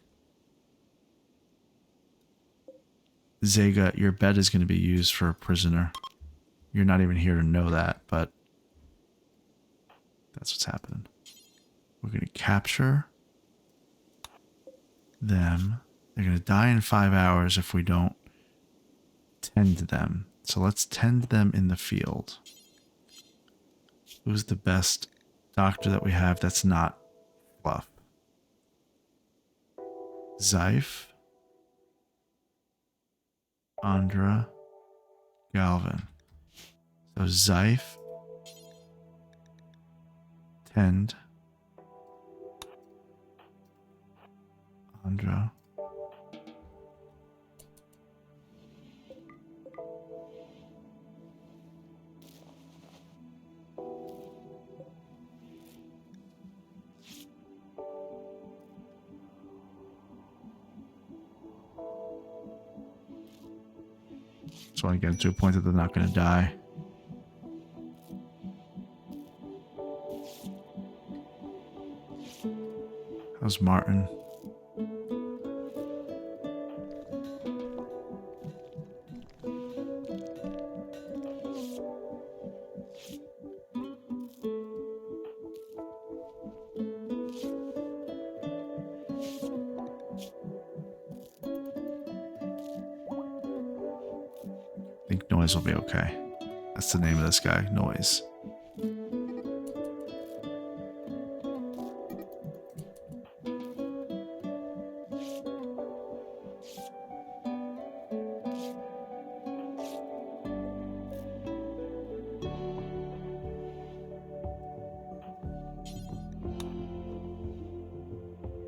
Zega, your bed is going to be used for a prisoner. You're not even here to know that, but that's what's happening. We're going to capture them. They're going to die in 5 hours if we don't tend to them. So let's tend them in the field. Who's the best doctor that we have that's not Fluff? Zyph, Andra, Galvin. So Zyph, tend, Andra. Just want to get them to a point that they're not going to die. How's Martin? I think Noise will be okay. That's the name of this guy, Noise.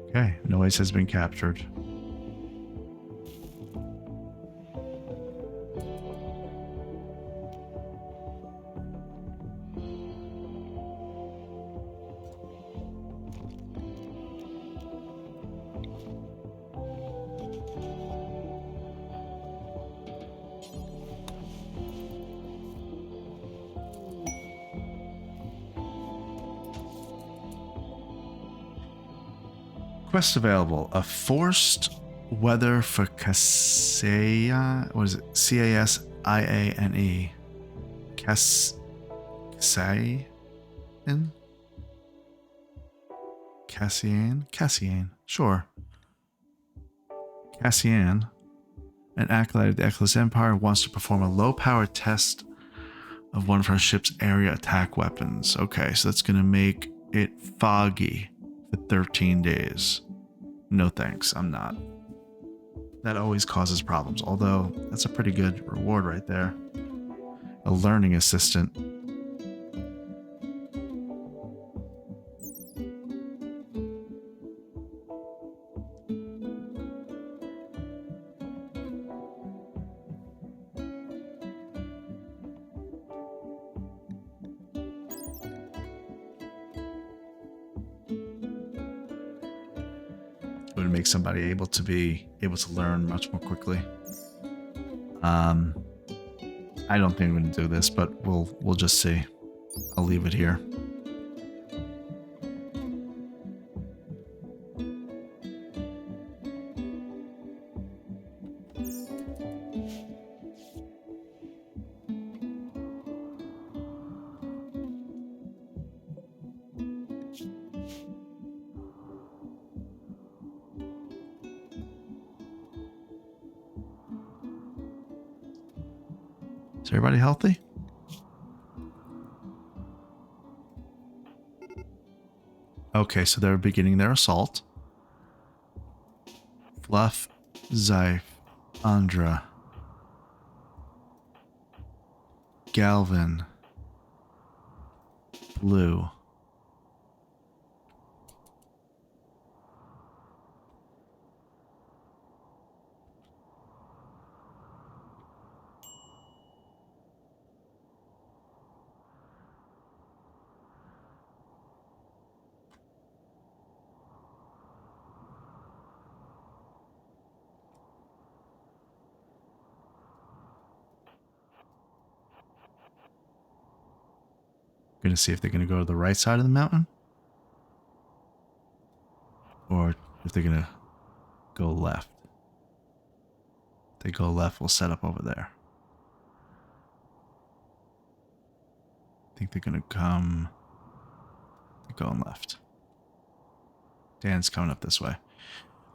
Okay, Noise has been captured. Quest available. A forced weather for Cassia. What is it? Casiane. Cassian? Cassian. Sure. Cassian, an acolyte of the Eclipse Empire, wants to perform a low-power test of one of her ship's area attack weapons. Okay, so that's going to make it foggy for 13 days. No thanks, I'm not. That always causes problems, although that's a pretty good reward right there. A learning assistant. Would make somebody able to learn much more quickly. I don't think I'm going to do this, but we'll just see. I'll leave it here. Is everybody healthy? Okay, so they're beginning their assault. Fluff, Zyph, Andra, Galvin, Blue. Gonna see if they're gonna go to the right side of the mountain, or if they're gonna go left. If they go left, we'll set up over there. I think they're gonna come. They're going left. Dan's coming up this way.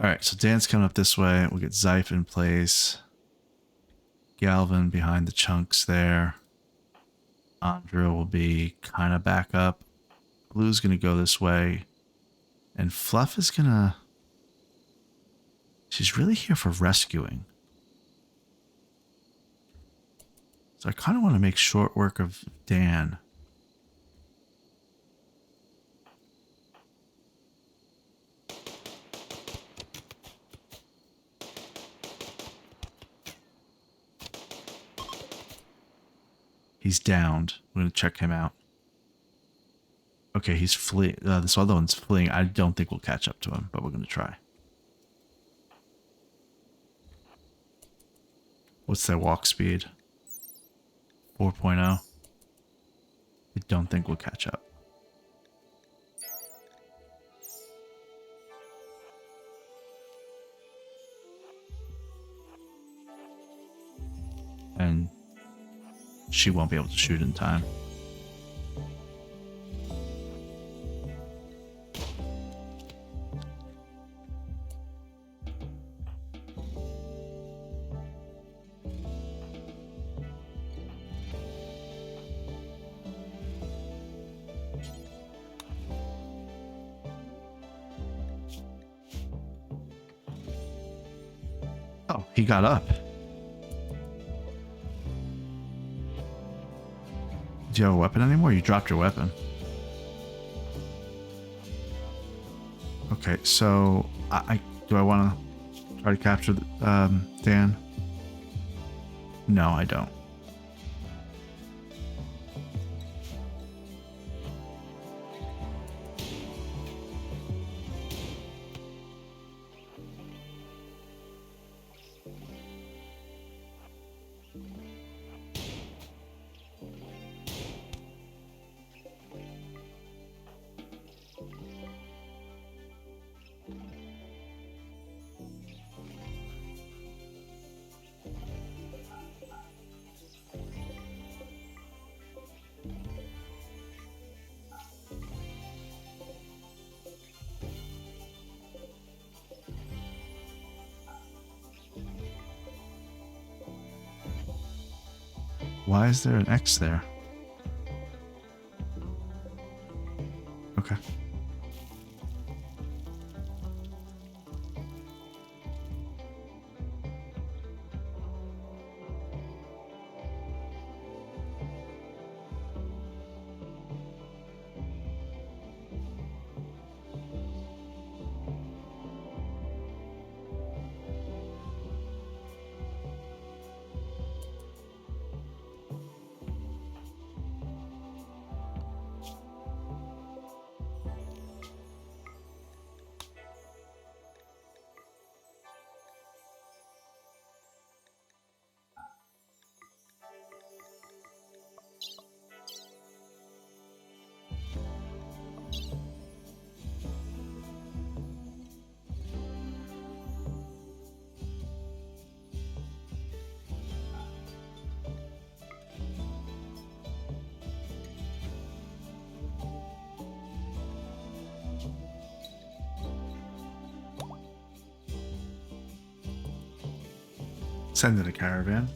Alright, so Dan's coming up this way. We'll get Zyph in place. Galvin behind the chunks there. Andra will be kind of back up. Blue's going to go this way. And Fluff is going to... She's really here for rescuing. So I kind of want to make short work of Dan. He's downed. We're going to check him out. Okay, he's fleeing. This other one's fleeing. I don't think we'll catch up to him, but we're going to try. What's their walk speed? 4.0. I don't think we'll catch up. And she won't be able to shoot in time. Oh, he got up. Do you have a weapon anymore? You dropped your weapon. Okay, so do I want to try to capture Dan? No, I don't. Why is there an X there? Okay. Send in a caravan.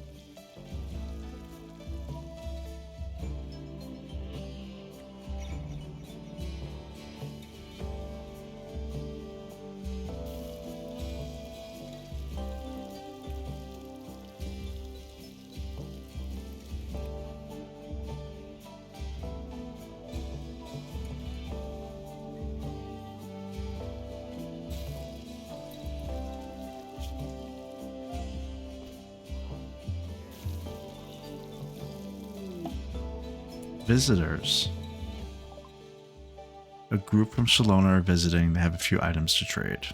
Visitors. A group from Shalona are visiting. They have a few items to trade.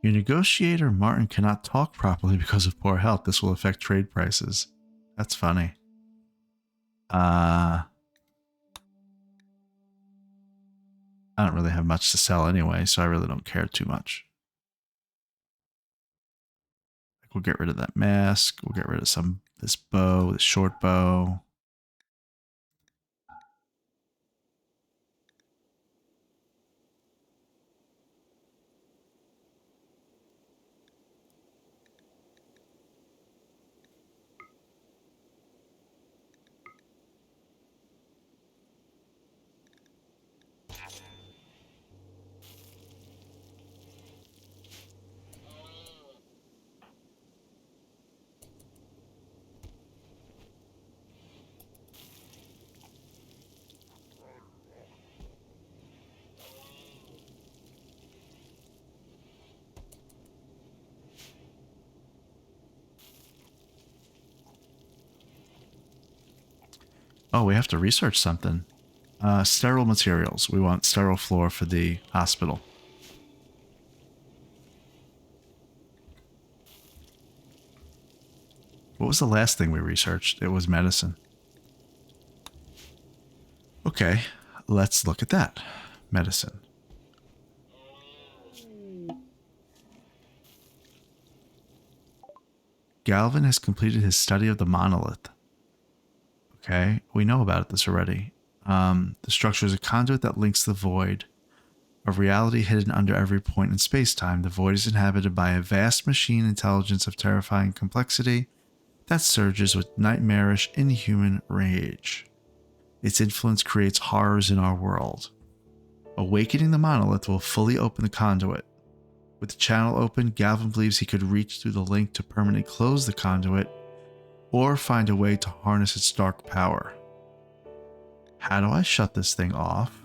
Your negotiator, Martin, cannot talk properly because of poor health. This will affect trade prices. That's funny. I don't really have much to sell anyway, so I really don't care too much. We'll get rid of that mask. We'll get rid of this bow, this short bow. Oh, we have to research something. Sterile materials. We want sterile floor for the hospital. What was the last thing we researched? It was medicine. Okay, let's look at that. Medicine. Galvin has completed his study of the monolith. Okay, we know about this already. The structure is a conduit that links the void of reality hidden under every point in space-time. The void is inhabited by a vast machine intelligence of terrifying complexity that surges with nightmarish, inhuman rage. Its influence creates horrors in our world. Awakening the monolith will fully open the conduit. With the channel open, Galvin believes he could reach through the link to permanently close the conduit or find a way to harness its dark power. How do I shut this thing off?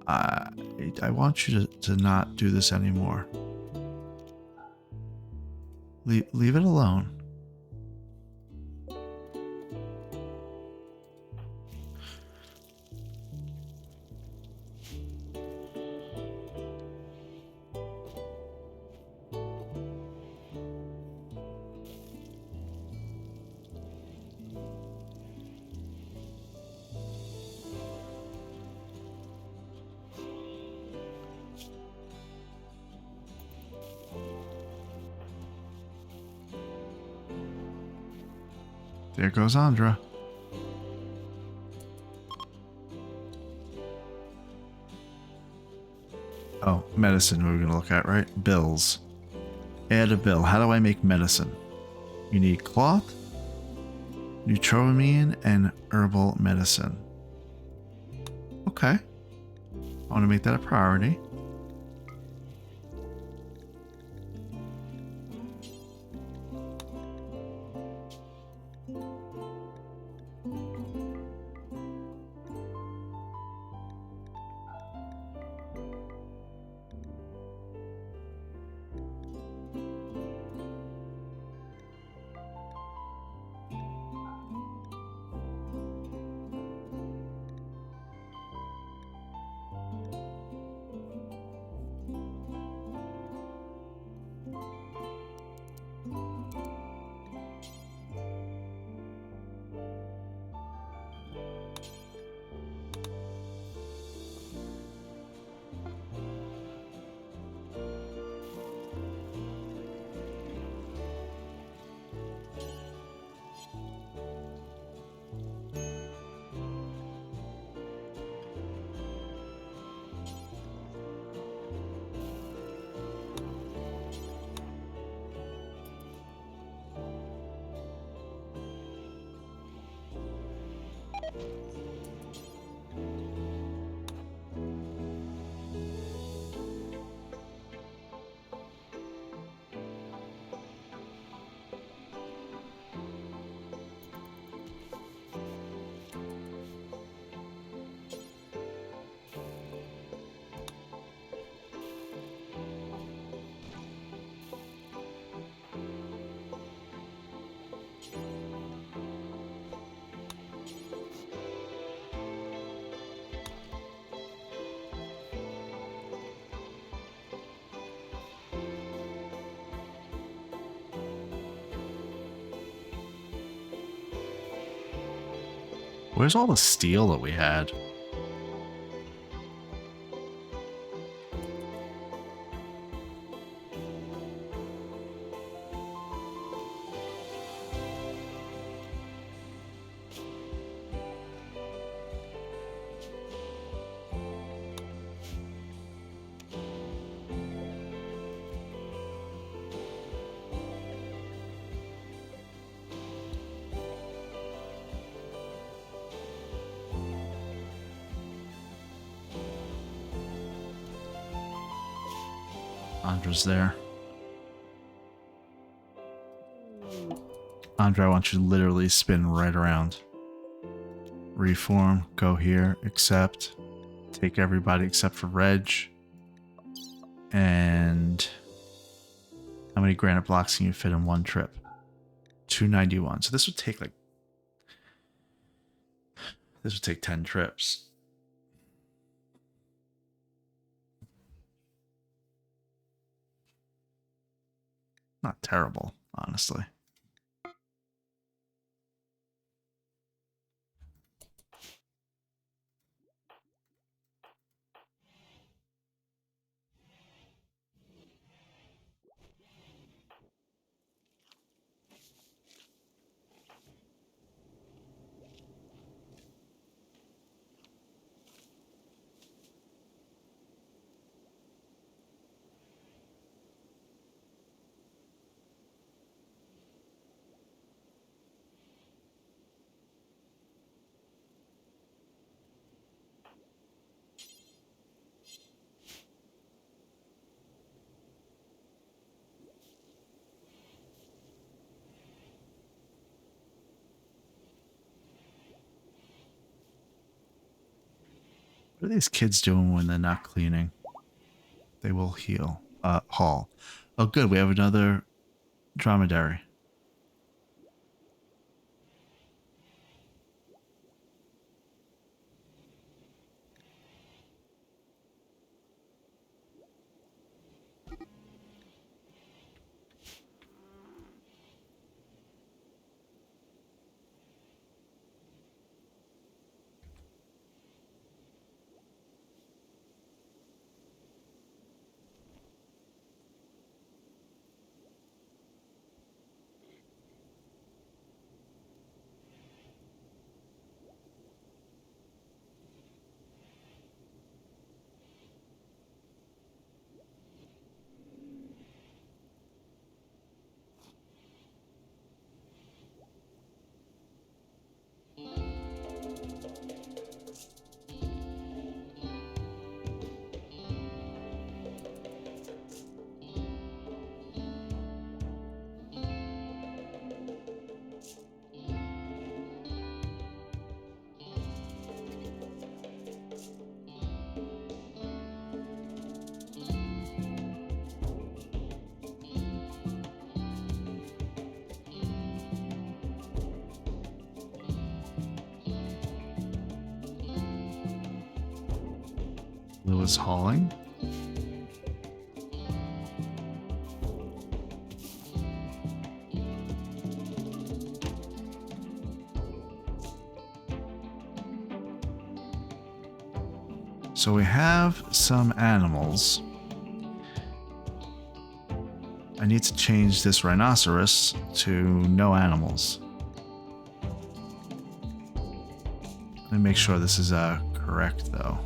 I want you to not do this anymore. Leave it alone. There goes Andra. Oh, medicine we're going to look at, right? Bills. Add a bill. How do I make medicine? You need cloth, neutroamine, and herbal medicine. Okay. I want to make that a priority. Where's all the steel that we had? Andra's there. Andra, I want you to literally spin right around. Reform, go here, accept. Take everybody except for Reg. And how many granite blocks can you fit in one trip? 291. So this would take like... This would take 10 trips. Not terrible, honestly. What are these kids doing when they're not cleaning? They will heal. Haul. Oh, good. We have another dromedary. Lewis hauling. So we have some animals. I need to change this rhinoceros to no animals. Let me make sure this is correct though.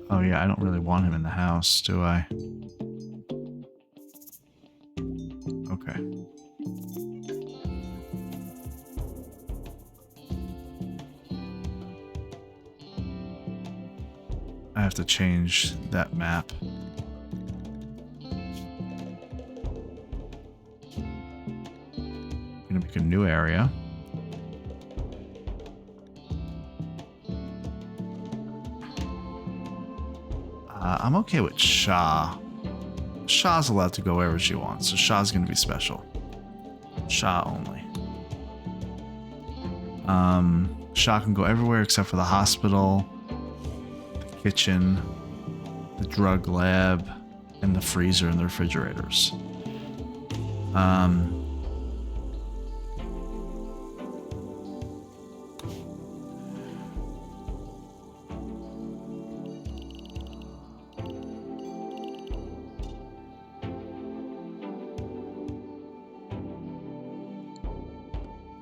Oh yeah, I don't really want him in the house, do I? Okay. I have to change that map. I'm gonna make a new area. I'm okay with Sha. Sha's allowed to go wherever she wants, so Sha's gonna be special. Sha only. Shot can go everywhere except for the hospital, the kitchen, the drug lab, and the freezer and the refrigerators.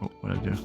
Oh, what'd I do?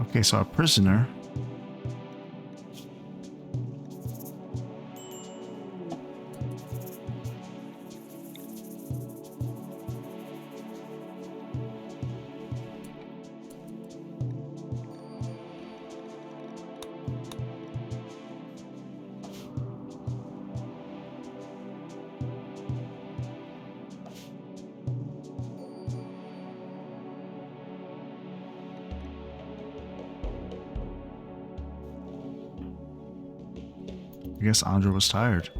Okay, so our prisoner. I guess Andra was tired.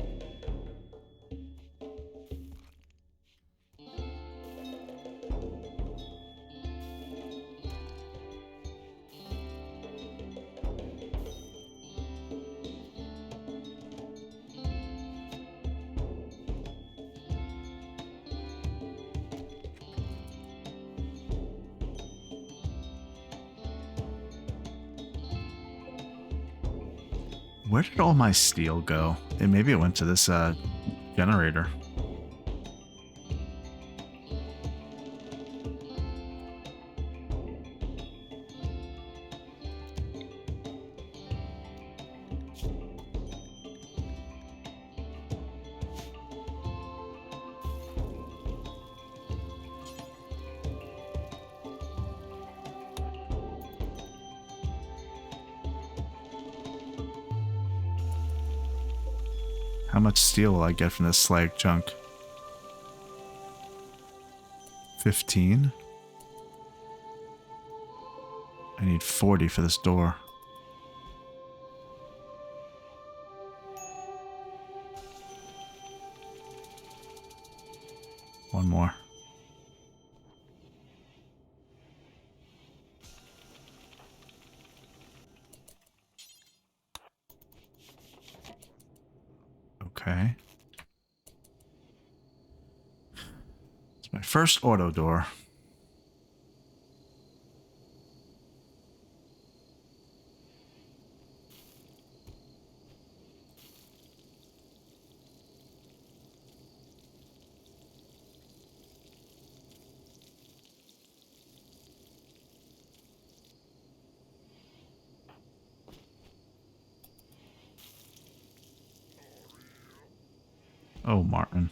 Where did all my steel go? And maybe it went to this generator. How much steel will I get from this slag chunk? 15? I need 40 for this door. One more. Okay. It's my first auto door. Oh, Martin.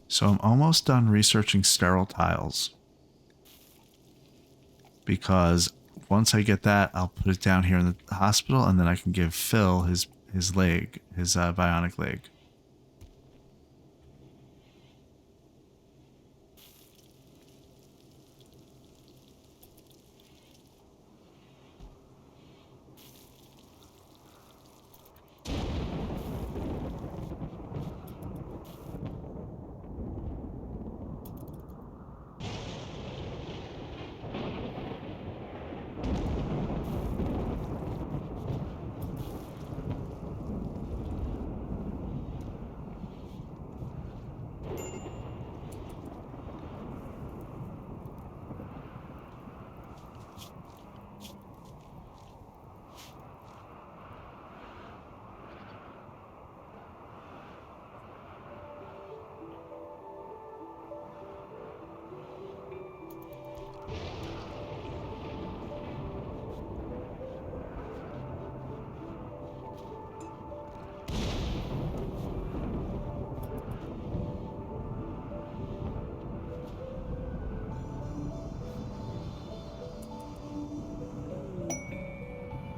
So I'm almost done researching sterile tiles. Because once I get that, I'll put it down here in the hospital, and then I can give Phil his leg, his bionic leg.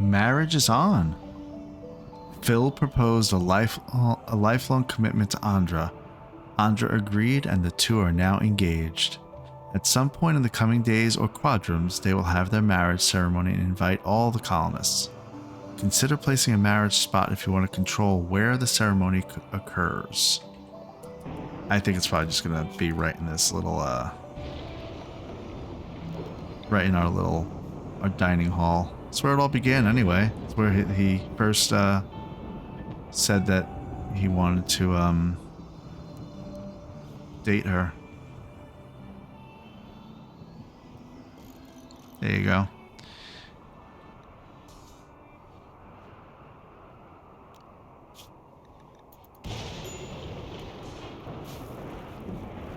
Marriage is on. Phil proposed a lifelong commitment to Andra. Andra agreed, and the two are now engaged. At some point in the coming days or quadrums, they will have their marriage ceremony and invite all the colonists. Consider placing a marriage spot if you want to control where the ceremony occurs. I think it's probably just going to be right in this little, right in our dining hall. That's where it all began anyway. It's where he first, said that he wanted to, date her. There you go.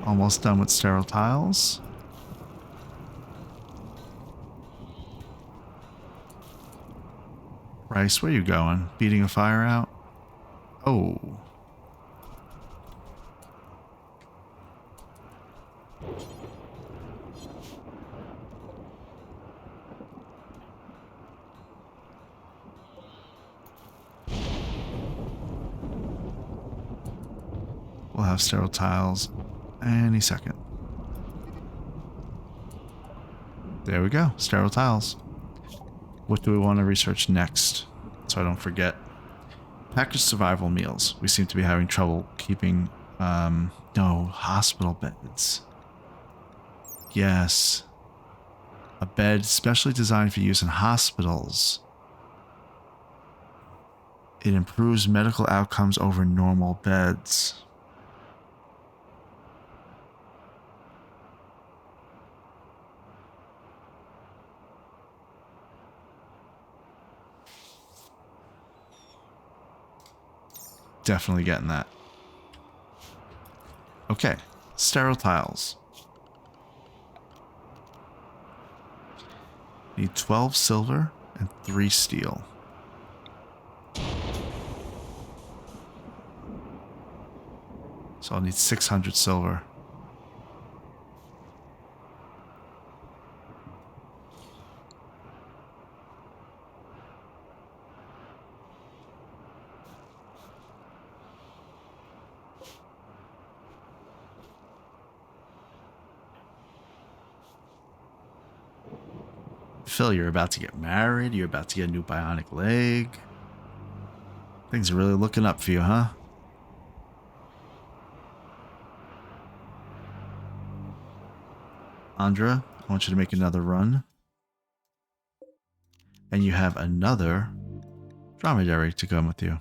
Almost done with sterile tiles. Bryce, where you going? Beating a fire out? Oh. We'll have sterile tiles any second. There we go, sterile tiles. What do we want to research next, so I don't forget? Packaged survival meals. We seem to be having trouble keeping, no, hospital beds. Yes. A bed specially designed for use in hospitals. It improves medical outcomes over normal beds. Definitely getting that. Okay, sterile tiles. Need 12 silver and 3 steel. So I'll need 600 silver. Phil, you're about to get married. You're about to get a new bionic leg. Things are really looking up for you, huh? Andra, I want you to make another run. And you have another dromedary to come with you.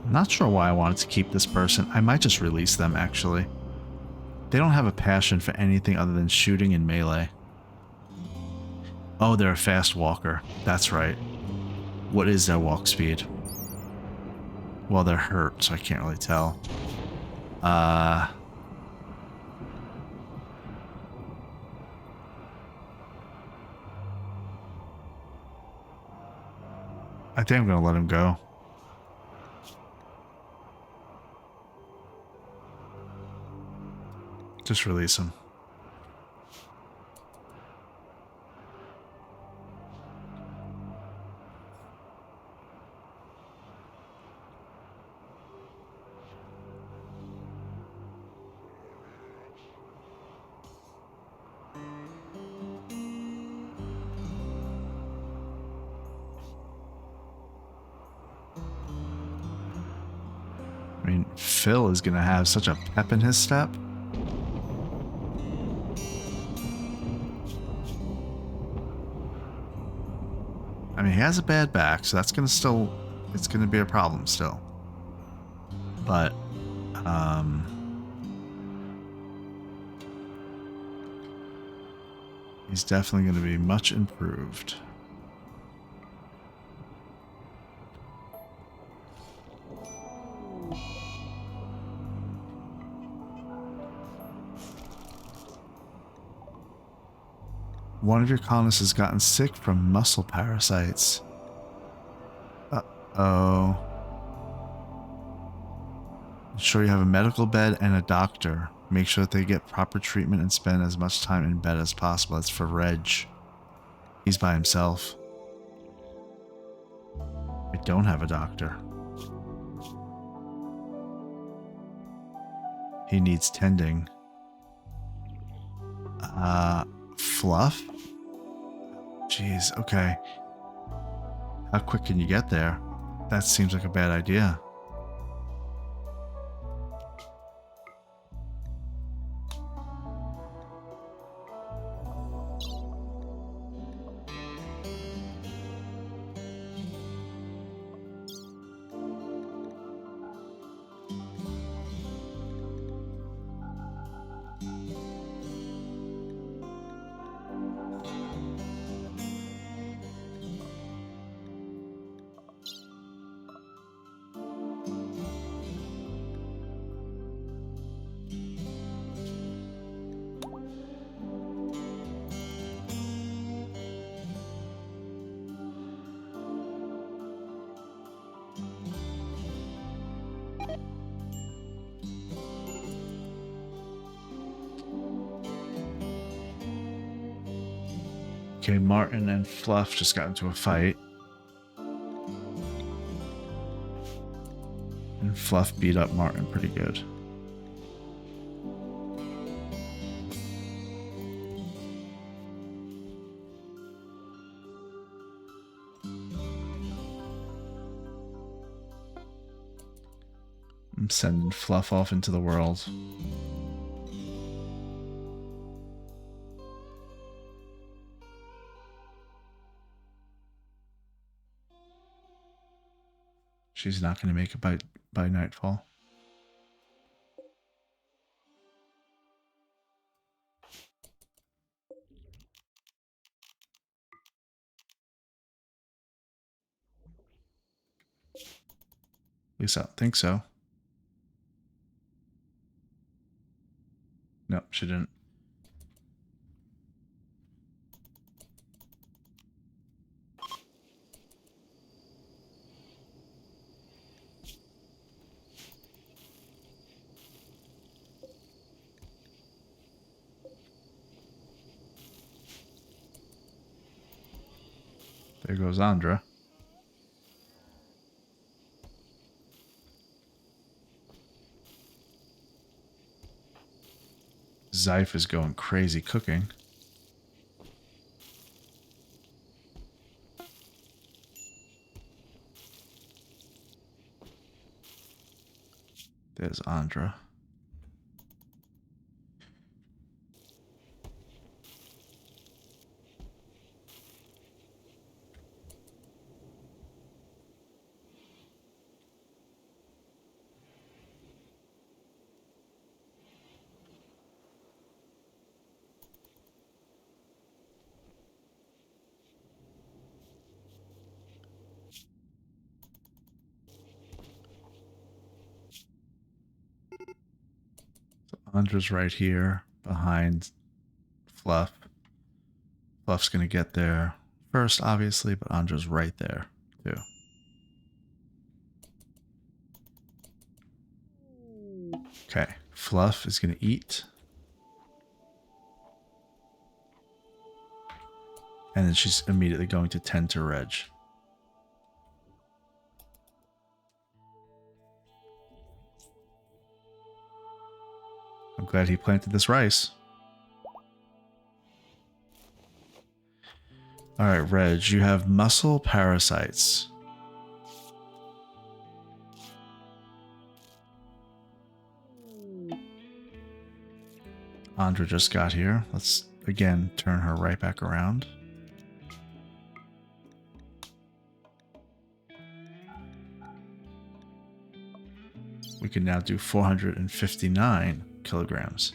I'm not sure why I wanted to keep this person. I might just release them, actually. They don't have a passion for anything other than shooting and melee. Oh, they're a fast walker. That's right. What is their walk speed? Well, they're hurt, so I can't really tell. I think I'm gonna let him go. Just release him. I mean, Phil is gonna have such a pep in his step. I mean, he has a bad back, so that's gonna still, it's gonna be a problem still. But, he's definitely gonna be much improved. One of your colonists has gotten sick from muscle parasites. Uh-oh. Ensure you have a medical bed and a doctor. Make sure that they get proper treatment and spend as much time in bed as possible. That's for Reg. He's by himself. I don't have a doctor. He needs tending. Fluff? Jeez, okay. How quick can you get there? That seems like a bad idea. Okay, Martin and Fluff just got into a fight. And Fluff beat up Martin pretty good. I'm sending Fluff off into the world. She's not going to make it by nightfall. At least I don't think so. Nope, she didn't. There goes Andra. Zyph is going crazy cooking. There's Andra. Andra's right here behind Fluff. Fluff's gonna get there first, obviously, but Andra's right there, too. Okay, Fluff is gonna eat. And then she's immediately going to tend to Reg. I'm glad he planted this rice. Alright, Reg, you have muscle parasites. Andra just got here. Let's, again, turn her right back around. we can now do 459 kilograms.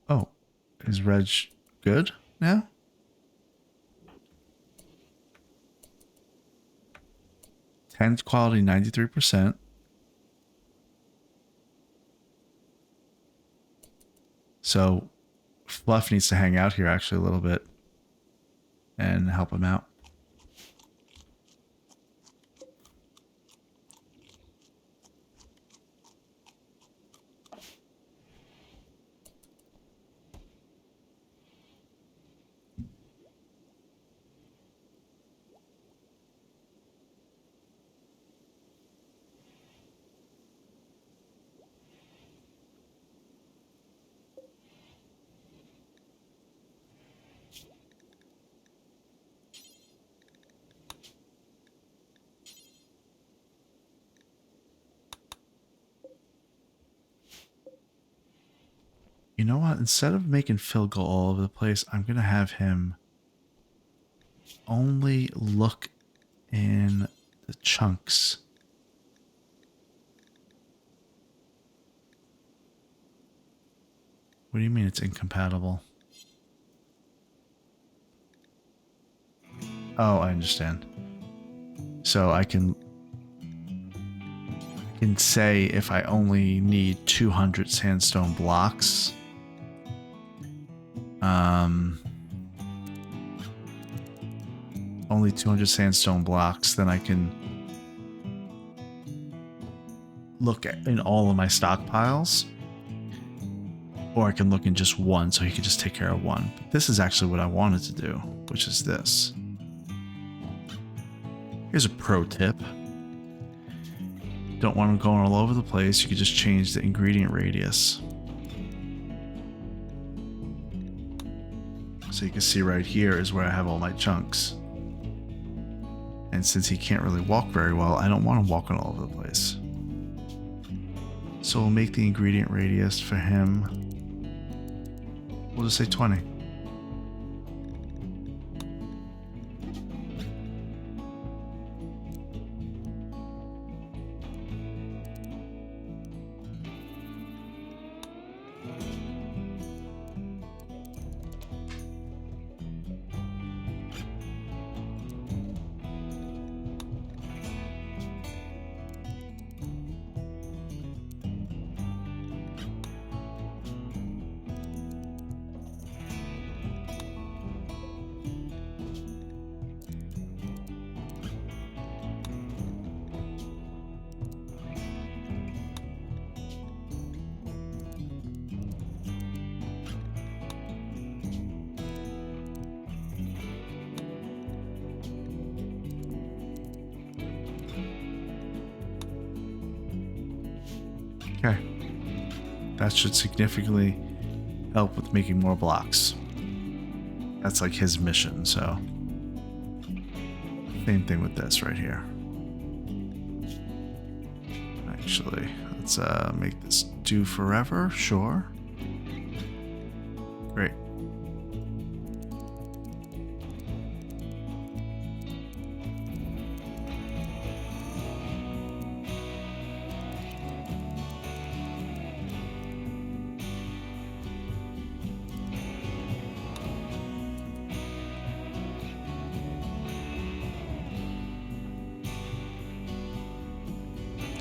Oh, is Reg good now? Tens quality 93%. So Fluff needs to hang out here actually a little bit and help him out. You know what? Instead of making Phil go all over the place, I'm going to have him only look in the chunks. What do you mean it's incompatible? Oh, I understand. So I can say if I only need 200 sandstone blocks, only 200 sandstone blocks, then I can look in all of my stockpiles, or I can look in just one, so he can just take care of one. But this is actually what I wanted to do, which is this. Here's a pro tip. Don't want them going all over the place, you can just change the ingredient radius. So you can see right here is where I have all my chunks. And since he can't really walk very well, I don't want him walking all over the place. So we'll make the ingredient radius for him, we'll just say 20. Okay. That should significantly help with making more blocks. That's like his mission, so. Same thing with this right here. Actually, let's make this do forever, sure. Great.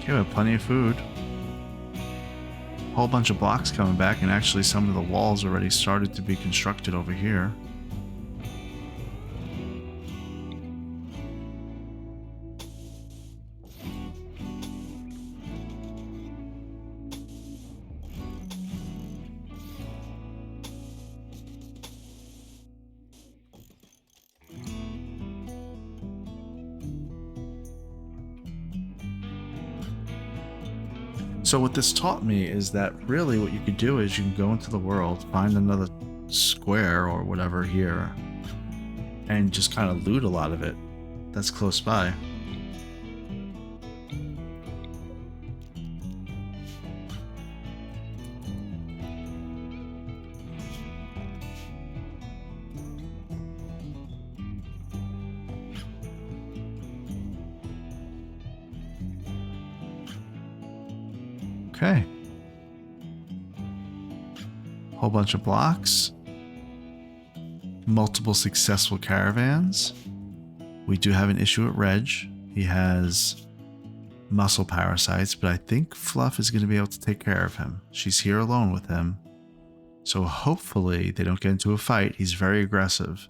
Okay, we have plenty of food. Whole bunch of blocks coming back, and actually some of the walls already started to be constructed over here. So what this taught me is that really what you could do is you can go into the world, find another square or whatever here, and just kind of loot a lot of it that's close by. Okay. Whole bunch of blocks. Multiple successful caravans. We do have an issue at Reg. He has muscle parasites, but I think Fluff is going to be able to take care of him. She's here alone with him. So hopefully they don't get into a fight. He's very aggressive.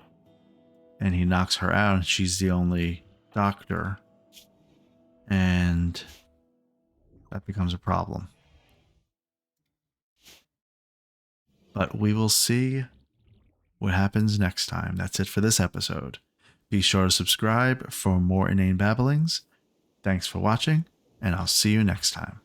And he knocks her out, and she's the only doctor. And that becomes a problem. But we will see what happens next time. That's it for this episode. Be sure to subscribe for more inane babblings. Thanks for watching, and I'll see you next time.